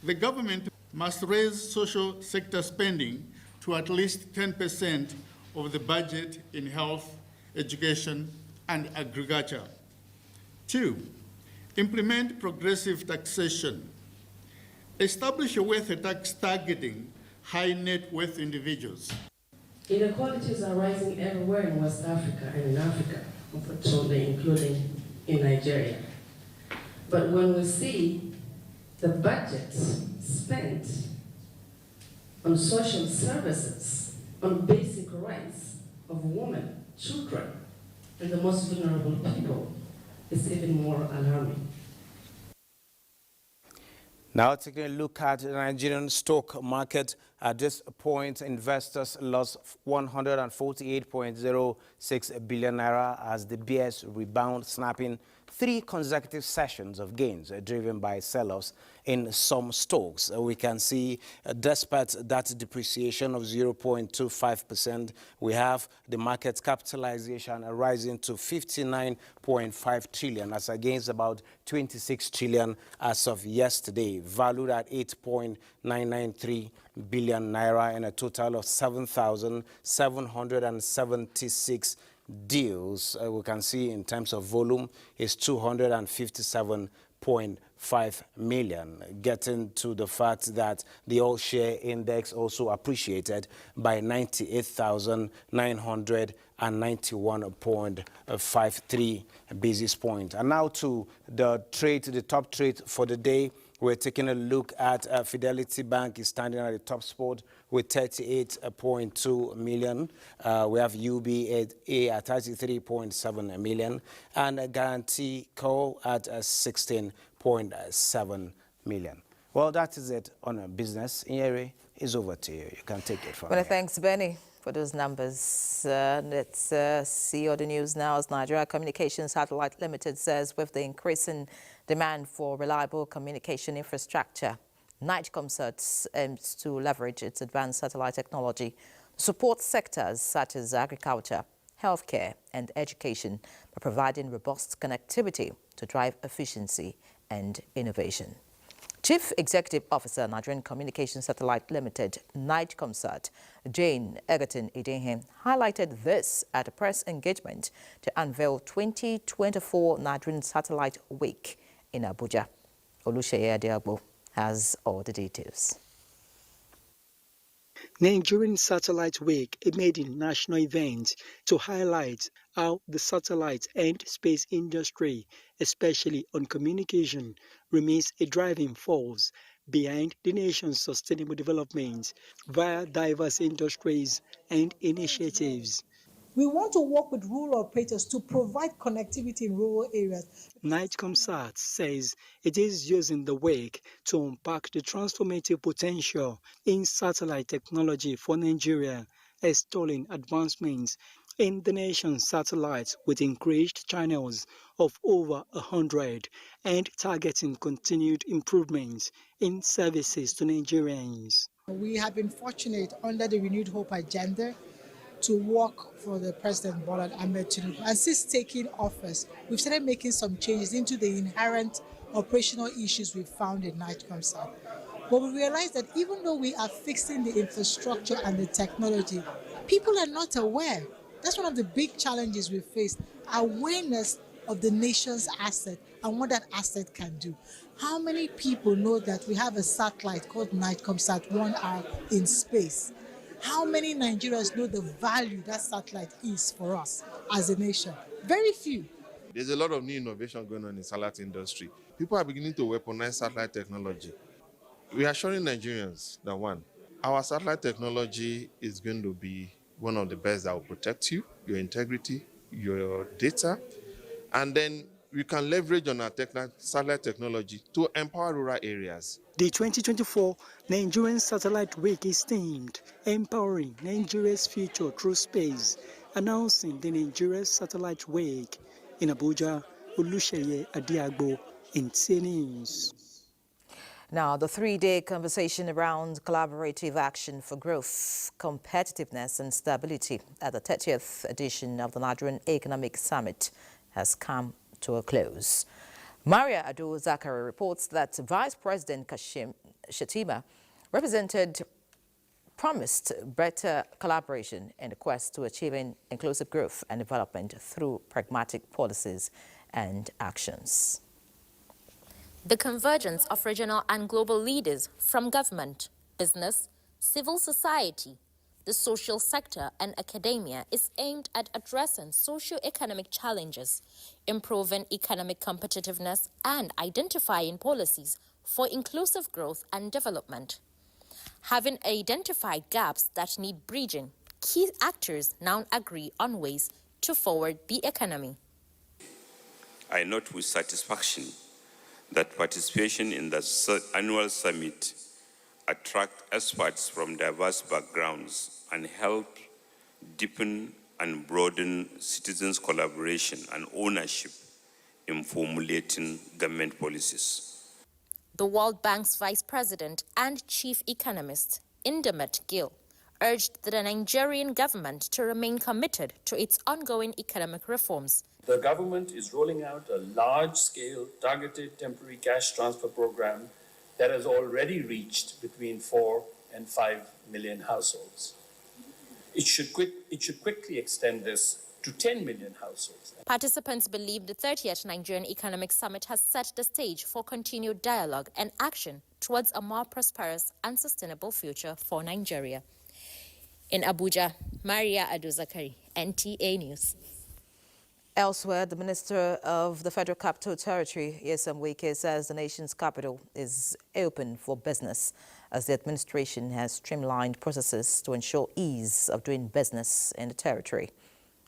The government must raise social sector spending to at least 10% of the budget in health, education, and agriculture. 2, implement progressive taxation. Establish a wealth tax targeting high net worth individuals. Inequalities are rising everywhere in West Africa and in Africa, unfortunately, including in Nigeria. But when we see the budget spent on social services, on basic rights of women, children, and the most vulnerable people, it's even more alarming. Now taking a look at the Nigerian stock market. At this point, investors lost 148.06 billion naira as the BS rebound, snapping 3 consecutive sessions of gains driven by sell-offs in some stocks. We can see despite that depreciation of 0.25%, we have the market capitalization rising to 59.5 trillion as against about 26 trillion as of yesterday, valued at 8.993 billion naira and a total of 7,776 deals. We can see in terms of volume is 257.5 million, getting to the fact that the all share index also appreciated by 98,991.53 basis points. And now to the trade, the top trade for the day. We're taking a look at Fidelity Bank is standing at the top spot with 38.2 million. We have UBA at 33.7 million and Guarantee Co at 16.7 million. Well, that is it on business. Inyere, is over to you. You can take it from here. Thanks, Benny, for those numbers. Let's see other news now. As Nigeria Communications Satellite Limited says, with the increasing demand for reliable communication infrastructure, NIGCOMSAT aims to leverage its advanced satellite technology to support sectors such as agriculture, healthcare, and education by providing robust connectivity to drive efficiency and innovation. Chief Executive Officer, Nigerian Communications Satellite Limited, NIGCOMSAT, Jane Egerton Idenhe, highlighted this at a press engagement to unveil 2024 Nigerian Satellite Week in Abuja. Olusheye Adiagbo has all the details. Nigerian Satellite Week, a maiden national event to highlight how the satellite and space industry, especially on communication, remains a driving force behind the nation's sustainable development via diverse industries and initiatives. We want to work with rural operators to provide connectivity in rural areas. NIGCOMSAT says it is using the week to unpack the transformative potential in satellite technology for Nigeria, extolling advancements in the nation's satellites with increased channels of over 100 and targeting continued improvements in services to Nigerians. We have been fortunate under the Renewed Hope agenda to work for the President Bola Ahmed Tinubu. And since taking office, we've started making some changes into the inherent operational issues we found in NIGCOMSAT. But we realized that even though we are fixing the infrastructure and the technology, people are not aware. That's one of the big challenges we face, awareness of the nation's asset and what that asset can do. How many people know that we have a satellite called NIGCOMSAT 1R in space? How many Nigerians know the value that satellite is for us as a nation? Very few. There's a lot of new innovation going on in the satellite industry. People are beginning to weaponize satellite technology. We are assuring Nigerians that one, our satellite technology is going to be one of the best that will protect you, your integrity, your data, and then we can leverage on our satellite technology to empower rural areas. The 2024 Nigerian Satellite Week is themed Empowering Nigeria's Future Through Space, announcing the Nigerian Satellite Week. In Abuja, Olusheye Adiagbo, NTA News. Now, the three-day conversation around collaborative action for growth, competitiveness and stability at the 30th edition of the Nigerian Economic Summit has come to a close. Maria Ado Zakari reports that Vice President Kashim Shettima promised better collaboration in the quest to achieving inclusive growth and development through pragmatic policies and actions. The convergence of regional and global leaders from government, business, civil society, the social sector and academia is aimed at addressing socio-economic challenges, improving economic competitiveness and identifying policies for inclusive growth and development. Having identified gaps that need bridging, key actors now agree on ways to forward the economy. I note with satisfaction that participation in the annual summit attract experts from diverse backgrounds and help deepen and broaden citizens' collaboration and ownership in formulating government policies. The World Bank's Vice President and Chief Economist, Indermit Gill, urged the Nigerian government to remain committed to its ongoing economic reforms. The government is rolling out a large-scale targeted temporary cash transfer program that has already reached between 4 and 5 million households. It should quickly extend this to 10 million households. Participants believe the 30th Nigerian Economic Summit has set the stage for continued dialogue and action towards a more prosperous and sustainable future for Nigeria. In Abuja, Maria Ado Zakari, NTA News. Elsewhere, the Minister of the Federal Capital Territory, Nyesom Wike, says the nation's capital is open for business as the administration has streamlined processes to ensure ease of doing business in the territory.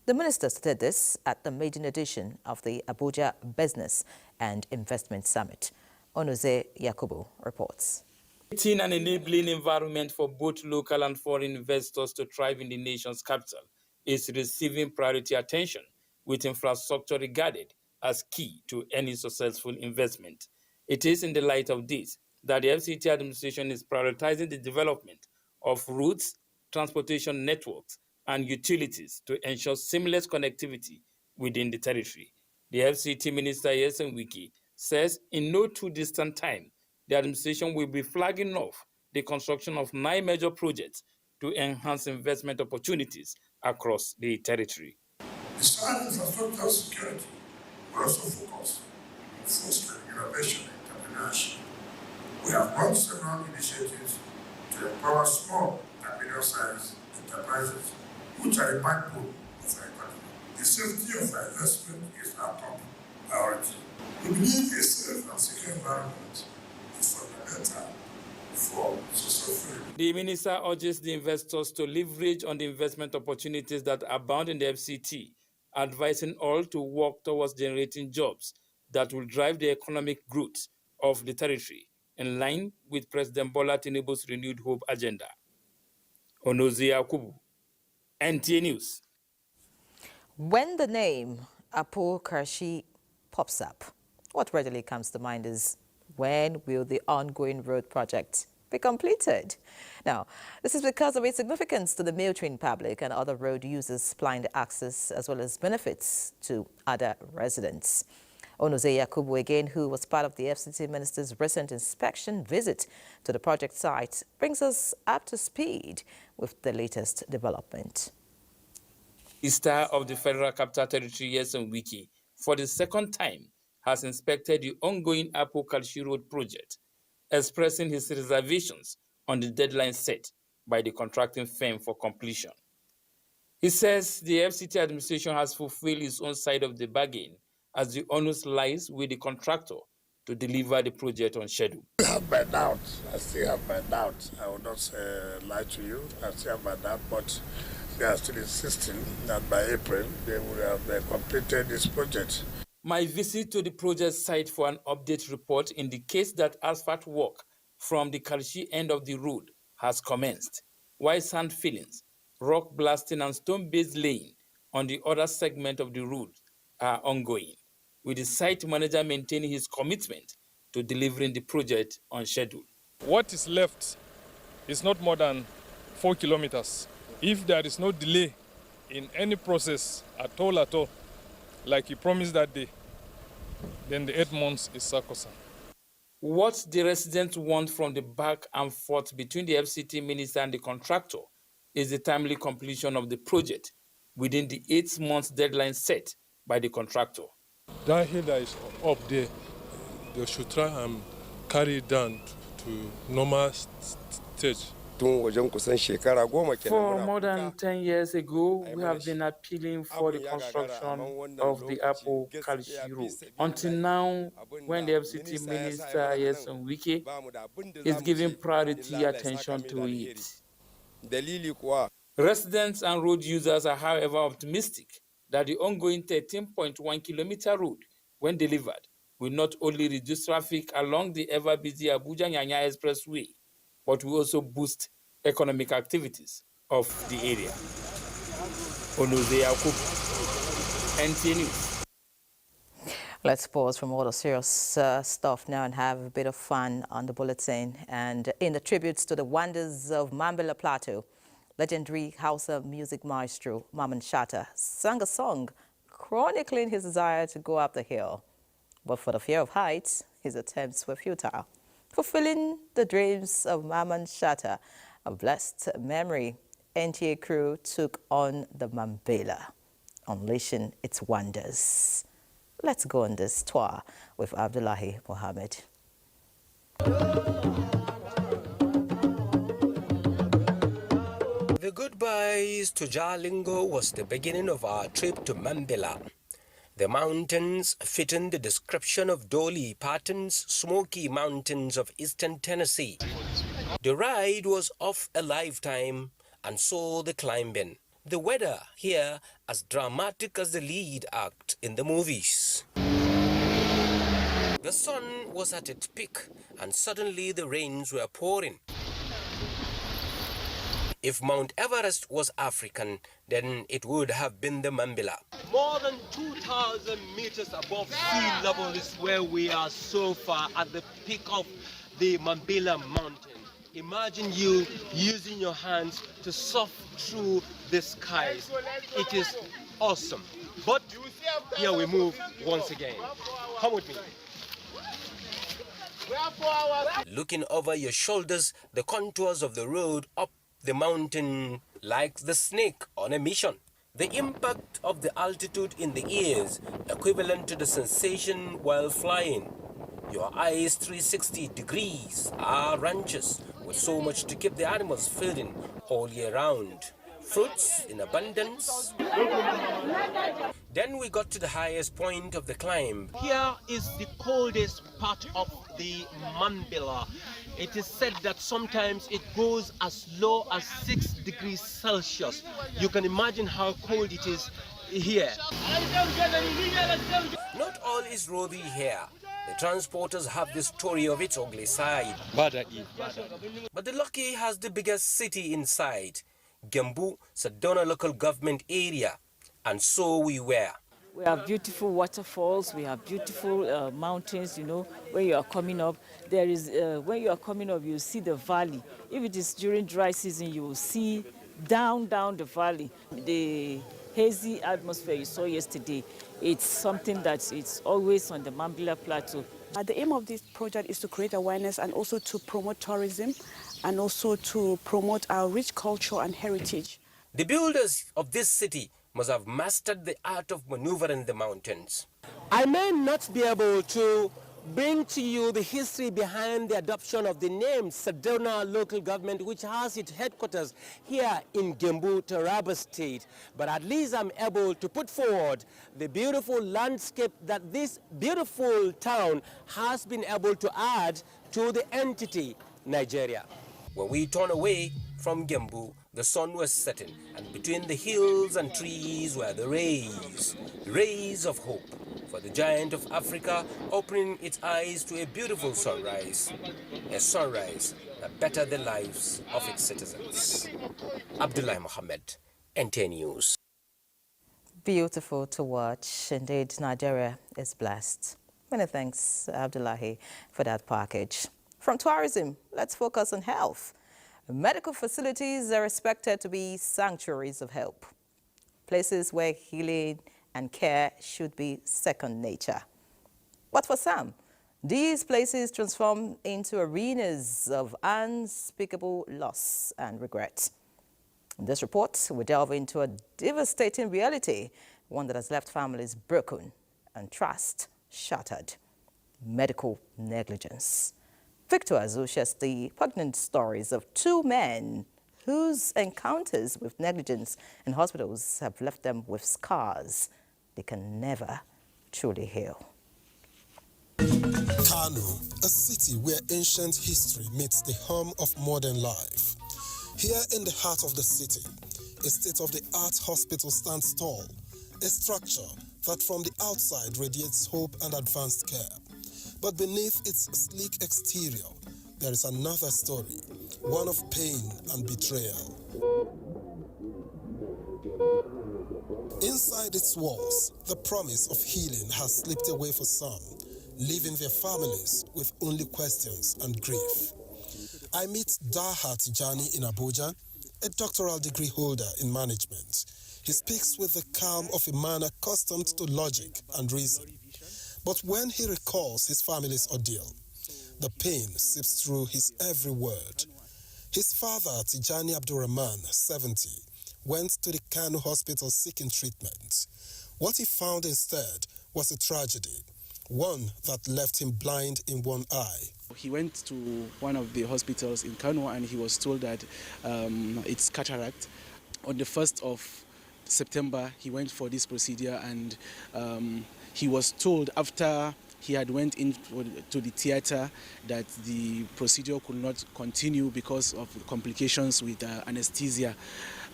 The minister stated this at the maiden edition of the Abuja Business and Investment Summit. Onoze Yakubu reports. Creating an enabling environment for both local and foreign investors to thrive in the nation's capital is receiving priority attention, with infrastructure regarded as key to any successful investment. It is in the light of this that the FCT administration is prioritizing the development of routes, transportation networks, and utilities to ensure seamless connectivity within the territory. The FCT Minister Nyesom Wike says in no too distant time, the administration will be flagging off the construction of 9 major projects to enhance investment opportunities across the territory. Besides infrastructure security, we also focus on fostering innovation and entrepreneurship. We have launched several initiatives to empower small and medium-sized enterprises, which are the backbone of our economy. The safety of our investment is our top priority. We believe a safe and secure environment is fundamental for successful. The minister urges the investors to leverage on the investment opportunities that abound in the FCT, advising all to work towards generating jobs that will drive the economic growth of the territory, in line with President Bola Tinubu's renewed hope agenda. Onoze Yakubu, NTA News. When the name Apo Karshi pops up, what readily comes to mind is, when will the ongoing road project be completed? Now, this is because of its significance to the military public and other road users supplying the access as well as benefits to other residents. Onoze Yakubu again, who was part of the FCT minister's recent inspection visit to the project site, brings us up to speed with the latest development. The star of the Federal Capital Territory, Nyesom Wike, for the second time, has inspected the ongoing Apo Karshi Road project, expressing his reservations on the deadline set by the contracting firm for completion. He says the FCT administration has fulfilled its own side of the bargain, as the onus lies with the contractor to deliver the project on schedule. I have my doubts. I still have my doubts. I will not lie to you. I still have my doubts, but they are still insisting that by April they will have completed this project. My visit to the project site for an update report indicates that asphalt work from the Karshi end of the road has commenced, while sand fillings, rock blasting and stone-based laying on the other segment of the road are ongoing. with the site manager maintaining his commitment to delivering the project on schedule. What is left is not more than 4 kilometers. If there is no delay in any process at all, like he promised that day, then the 8 months is sacrosanct. What the residents want from the back and forth between the FCT minister and the contractor is the timely completion of the project within the 8 months deadline set by the contractor. That hill that is up there, they should try and carry it down to normal stage. For more than 10 years ago, we have been appealing for the construction of the Apple Kalishi Road. Until now, when the FCT Minister Yeson Wike is giving priority attention to it. Residents and road users are, however, optimistic that the ongoing 13.1-kilometer road, when delivered, will not only reduce traffic along the ever-busy Abuja-Nyanya Expressway, but will also boost economic activities of the area. Onoze Yakubu, NTA News. Let's pause from all the serious stuff now and have a bit of fun on the bulletin. And in the tributes to the wonders of Mambila Plateau, legendary Hausa music maestro Maman Shatta sang a song chronicling his desire to go up the hill. But for the fear of heights, his attempts were futile. Fulfilling the dreams of Maman Shatta, a blessed memory, NTA crew took on the Mambila, unleashing its wonders. Let's go on this tour with Abdullahi Mohammed. The goodbyes to Jalingo was the beginning of our trip to Mambila. The mountains fitting the description of Dolly Parton's Smoky Mountains of eastern Tennessee. The ride was of a lifetime, and so the climbing. The weather here as dramatic as the lead act in the movies. The sun was at its peak, and suddenly the rains were pouring. If Mount Everest was African, then it would have been the Mambila. More than 2,000 meters above sea level is where we are so far at the peak of the Mambila mountain. Imagine you using your hands to surf through the skies. It is awesome. But here we move once again. Come with me. Looking over your shoulders, the contours of the road up the mountain like the snake on a mission. The impact of the altitude in the ears, equivalent to the sensation while flying. Your eyes 360 degrees are ranches with so much to keep the animals feeding all year round. Fruits in abundance. Then we got to the highest point of the climb. Here is the coldest part of the Mambila. It is said that sometimes it goes as low as 6 degrees Celsius. You can imagine how cold it is here. Not all is rosy here. The transporters have the story of its ugly side. But the Lucky has the biggest city inside, Gembu, Sedona local government area. And so we were. We have beautiful waterfalls, we have beautiful mountains, you know, when you are coming up. There is, when you are coming up, you see the valley. If it is during dry season, you will see down the valley. The hazy atmosphere you saw yesterday, it's something that it's always on the Mambila Plateau. The aim of this project is to create awareness and also to promote tourism and also to promote our rich culture and heritage. The builders of this city must have mastered the art of maneuvering the mountains. I may not be able to bring to you the history behind the adoption of the name Sedona local government, which has its headquarters here in Gembu, Taraba State. But at least I'm able to put forward the beautiful landscape that this beautiful town has been able to add to the entity Nigeria. When we turn away from Gembu, the sun was setting, and between the hills and trees were the rays of hope for the giant of Africa, opening its eyes to a beautiful sunrise, a sunrise that bettered the lives of its citizens. Abdullahi Mohammed, NTA News. Beautiful to watch. Indeed, Nigeria is blessed. Many thanks, Abdullahi, for that package. From tourism, let's focus on health. Medical facilities are expected to be sanctuaries of help, places where healing and care should be second nature. But for some, these places transform into arenas of unspeakable loss and regret. In this report, we delve into a devastating reality, one that has left families broken and trust shattered: medical negligence. Victor Azu shares the poignant stories of two men whose encounters with negligence in hospitals have left them with scars they can never truly heal. Kano, a city where ancient history meets the hum of modern life. Here in the heart of the city, a state-of-the-art hospital stands tall, a structure that from the outside radiates hope and advanced care. But beneath its sleek exterior, there is another story, one of pain and betrayal. Inside its walls, the promise of healing has slipped away for some, leaving their families with only questions and grief. I meet Daha Tijani in Abuja, a doctoral degree holder in management. He speaks with the calm of a man accustomed to logic and reason. But when he recalls his family's ordeal, the pain seeps through his every word. His father, Tijani Abdurrahman, 70, went to the Kano hospital seeking treatment. What he found instead was a tragedy, one that left him blind in one eye. He went to one of the hospitals in Kano and he was told that it's cataract. On the 1st of September, he went for this procedure and he was told after he had went into the theater that the procedure could not continue because of complications with anesthesia.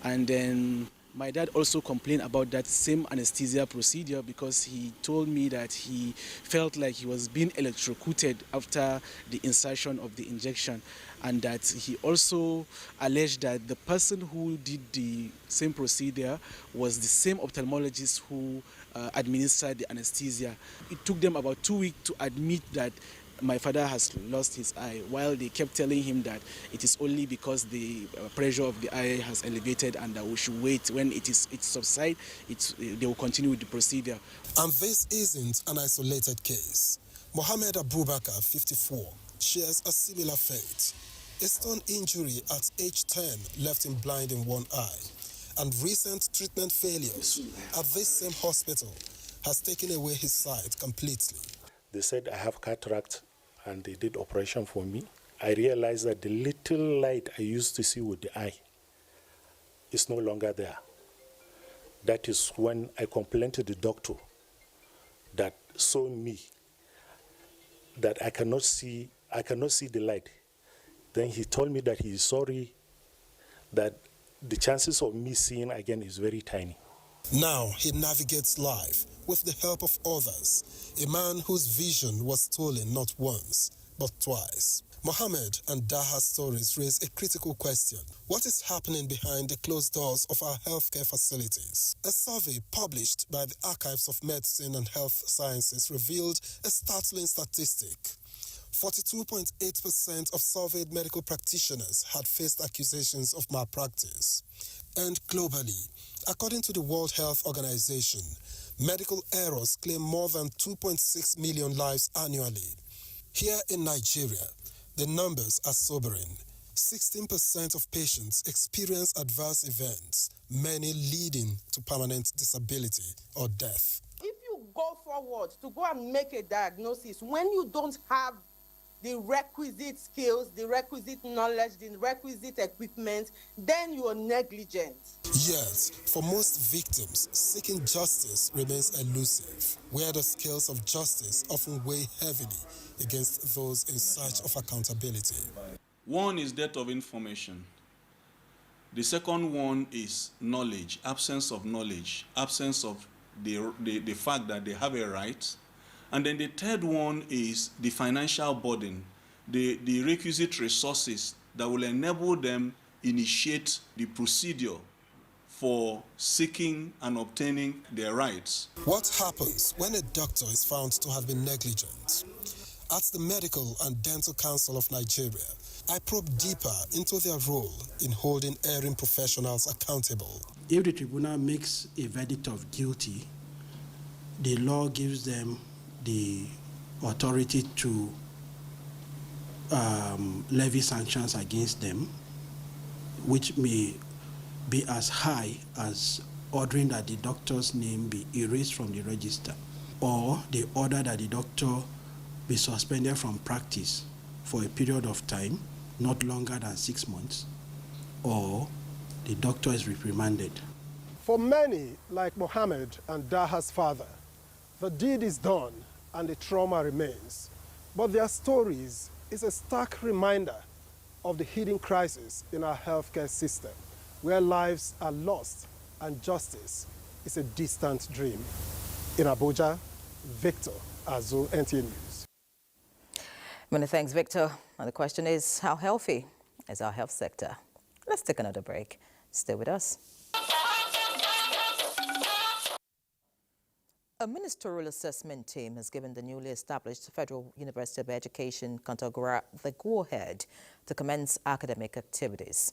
And then my dad also complained about that same anesthesia procedure because he told me that he felt like he was being electrocuted after the insertion of the injection, and that he also alleged that the person who did the same procedure was the same ophthalmologist who administered the anesthesia. It took them about 2 weeks to admit that my father has lost his eye, while they kept telling him that it is only because the pressure of the eye has elevated and that we should wait. When it subsides, they will continue with the procedure. And this isn't an isolated case. Mohammed Abubakar, 54, shares a similar fate. A stone injury at age 10 left him blind in one eye, and recent treatment failures at this same hospital has taken away his sight completely. They said I have cataract and they did operation for me. I realized that the little light I used to see with the eye is no longer there. That is when I complained to the doctor that saw me that I cannot see the light. Then he told me that he is sorry, that the chances of me seeing again is very tiny. Now he navigates life with the help of others, a man whose vision was stolen not once, but twice. Mohammed and Daha's stories raise a critical question. What is happening behind the closed doors of our healthcare facilities? A survey published by the Archives of Medicine and Health Sciences revealed a startling statistic. 42.8% of surveyed medical practitioners had faced accusations of malpractice. And globally, according to the World Health Organization, medical errors claim more than 2.6 million lives annually. Here in Nigeria, the numbers are sobering. 16% of patients experience adverse events, many leading to permanent disability or death. If you go forward to go and make a diagnosis when you don't have the requisite skills, the requisite knowledge, the requisite equipment, then you are negligent. Yet, for most victims, seeking justice remains elusive, where the scales of justice often weigh heavily against those in search of accountability. One is dearth of information. The second one is knowledge, absence of knowledge, absence of the fact that they have a right. And then the third one is the financial burden, the requisite resources that will enable them initiate the procedure for seeking and obtaining their rights. What happens when a doctor is found to have been negligent? At the Medical and Dental Council of Nigeria, I probe deeper into their role in holding erring professionals accountable. If the tribunal makes a verdict of guilty, the law gives them the authority to levy sanctions against them, which may be as high as ordering that the doctor's name be erased from the register, or the order that the doctor be suspended from practice for a period of time, not longer than 6 months, or the doctor is reprimanded. For many, like Mohammed and Daha's father, the deed is done and the trauma remains. But their stories is a stark reminder of the hidden crisis in our healthcare system, where lives are lost and justice is a distant dream. In Abuja, Victor Azu, NTA News. Many thanks, Victor. And the question is, how healthy is our health sector? Let's take another break. Stay with us. A ministerial assessment team has given the newly established Federal University of Education, Kontagora, the go-ahead to commence academic activities.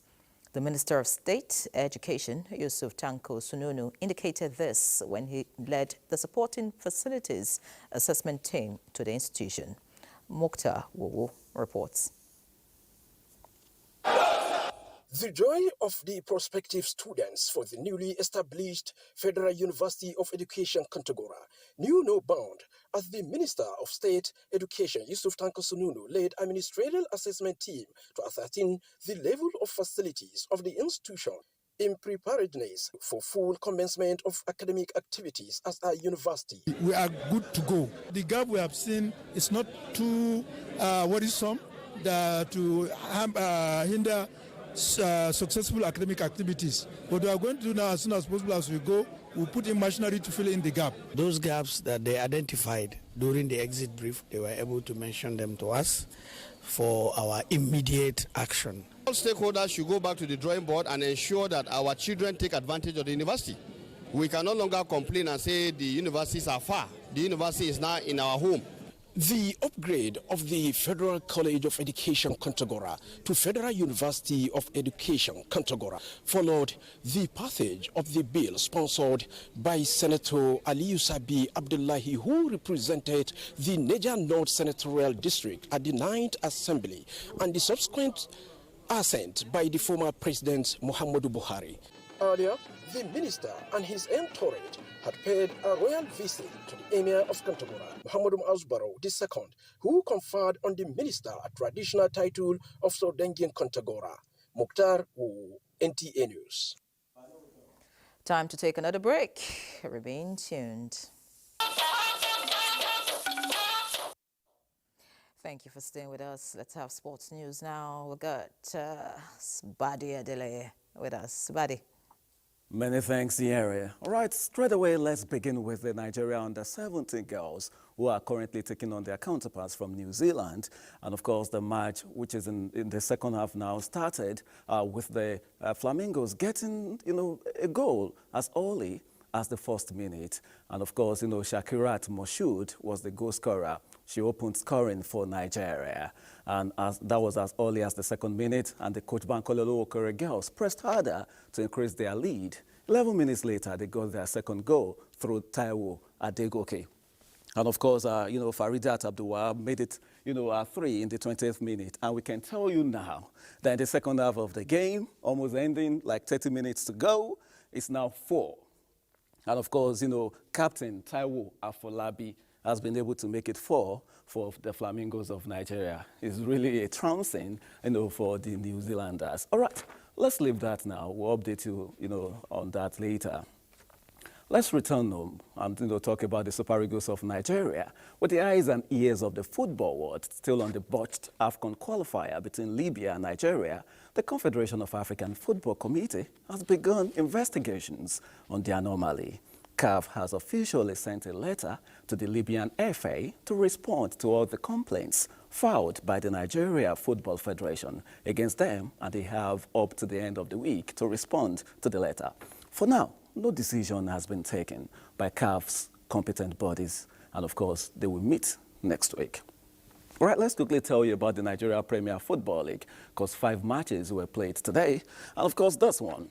The Minister of State Education, Yusuf Tanko Sununu, indicated this when he led the Supporting Facilities Assessment team to the institution. Mukhtar Wuwu reports. The joy of the prospective students for the newly established Federal University of Education, Kontagora, knew no bound as the Minister of State Education, Yusuf Tanko Sununu, led a ministerial assessment team to ascertain the level of facilities of the institution in preparedness for full commencement of academic activities as a university. We are good to go. The gap we have seen is not too worrisome to hinder successful academic activities. What we are going to do now, as soon as possible as we go, we'll put in machinery to fill in the gap. Those gaps that they identified during the exit brief, they were able to mention them to us for our immediate action. All stakeholders should go back to the drawing board and ensure that our children take advantage of the university. We can no longer complain and say the universities are far. The university is now in our home. The upgrade of the Federal College of Education, Kontagora, to Federal University of Education, Kontagora, followed the passage of the bill sponsored by Senator Aliyu Sabi Abdullahi, who represented the Niger North Senatorial District at the 9th Assembly, and the subsequent assent by the former President Muhammadu Buhari. Earlier, the minister and his entourage had paid a royal visit to the Emir of Kontagora, Muhammadu Azbaro II, who conferred on the minister a traditional title of Sodengin Kontagora. Mukhtar Wu, NTA News. Time to take another break. Remain tuned. Thank you for staying with us. Let's have sports news now. We got Sbadi Adele with us. Sbadi. Many thanks, the area. All right, straight away, let's begin with the Nigeria under-17 girls who are currently taking on their counterparts from New Zealand. And of course, the match, which is in the second half now, started with the Flamingos getting, a goal as early as the first minute. And of course, Shakirat Moshood was the goal scorer. She opened scoring for Nigeria. And that was as early as the second minute, and the Coach Bankololo Okere girls pressed harder to increase their lead. 11 minutes later, they got their second goal through Taiwo Adegoke. And of course, Faridat Abdulwahab made it, 3 in the 20th minute. And we can tell you now that in the second half of the game, almost ending, like 30 minutes to go, it's now 4. And of course, Captain Taiwo Afolabi has been able to make it 4 for the Flamingos of Nigeria. It's really a trouncing, for the New Zealanders. All right, let's leave that now. We'll update you, on that later. Let's return home and talk about the Super Eagles of Nigeria. With the eyes and ears of the football world still on the botched AFCON qualifier between Libya and Nigeria, the Confederation of African Football Committee has begun investigations on the anomaly. CAF has officially sent a letter to the Libyan FA to respond to all the complaints filed by the Nigeria Football Federation against them, and they have up to the end of the week to respond to the letter. For now, no decision has been taken by CAF's competent bodies, and of course, they will meet next week. All right, let's quickly tell you about the Nigeria Premier Football League, because 5 matches were played today, and of course, this one.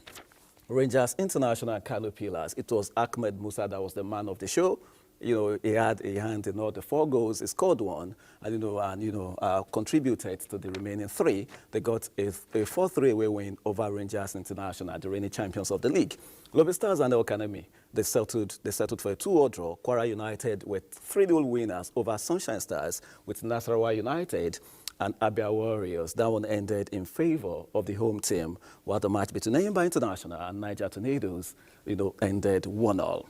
Rangers International Kano Pillars. It was Ahmed Musa that was the man of the show. He had a hand in all the 4 goals. He scored 1, and contributed to the remaining 3. They got a 4-3 away win over Rangers International, the reigning champions of the league. Lobby Stars and El Kanemi, they settled for a 2-2 draw. Kwara United with 3-0 winners over Sunshine Stars, with Nasarawa United and Abia Warriors. That one ended in favor of the home team, while the match between Enyimba International and Niger Tornadoes, ended 1-0.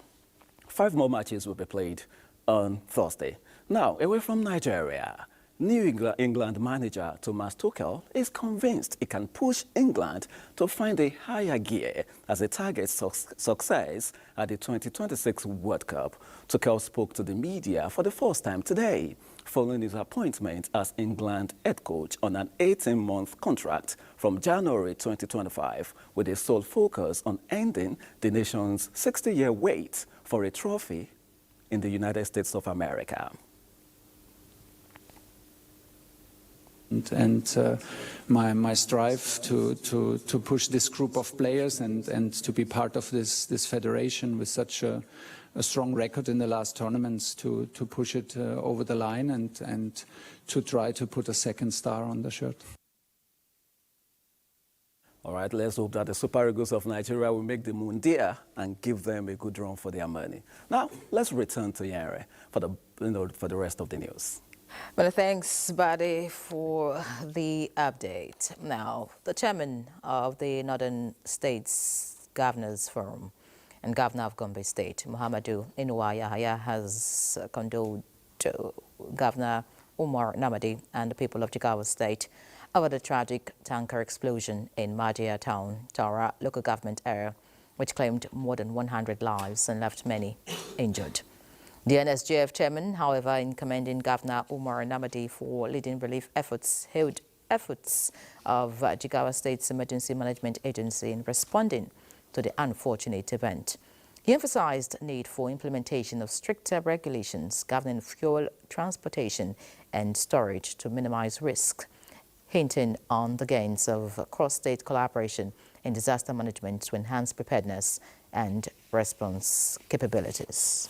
5 more matches will be played on Thursday. Now, away from Nigeria, New England manager Thomas Tuchel is convinced he can push England to find a higher gear as it targets success at the 2026 World Cup. Tuchel spoke to the media for the first time today, following his appointment as England head coach on an 18-month contract from January 2025, with a sole focus on ending the nation's 60-year wait for a trophy in the United States of America. And my strive to push this group of players and to be part of this federation with such a strong record in the last tournaments, to push it over the line and to try to put a second star on the shirt. All right, let's hope that the Super Eagles of Nigeria will make the Mundia and give them a good run for their money. Now, let's return to Yere for the rest of the news. Well, thanks, Bade, for the update. Now, the chairman of the Northern States Governors Forum and Governor of Gombe State, Muhammadu Inuwa Yahaya, has condoled to Governor Umar Namadi and the people of Jigawa State over the tragic tanker explosion in Madia Town, Tara local government area, which claimed more than 100 lives and left many injured. The NSGF chairman, however, in commending Governor Umar Namadi for leading relief efforts, hailed efforts of Jigawa State's Emergency Management Agency in responding to the unfortunate event. He emphasized the need for implementation of stricter regulations governing fuel transportation and storage to minimize risk, hinting on the gains of cross-state collaboration in disaster management to enhance preparedness and response capabilities.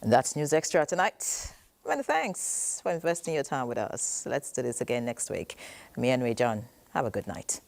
And that's News Extra tonight. Many thanks for investing your time with us. Let's do this again next week. Me and Ray John, have a good night.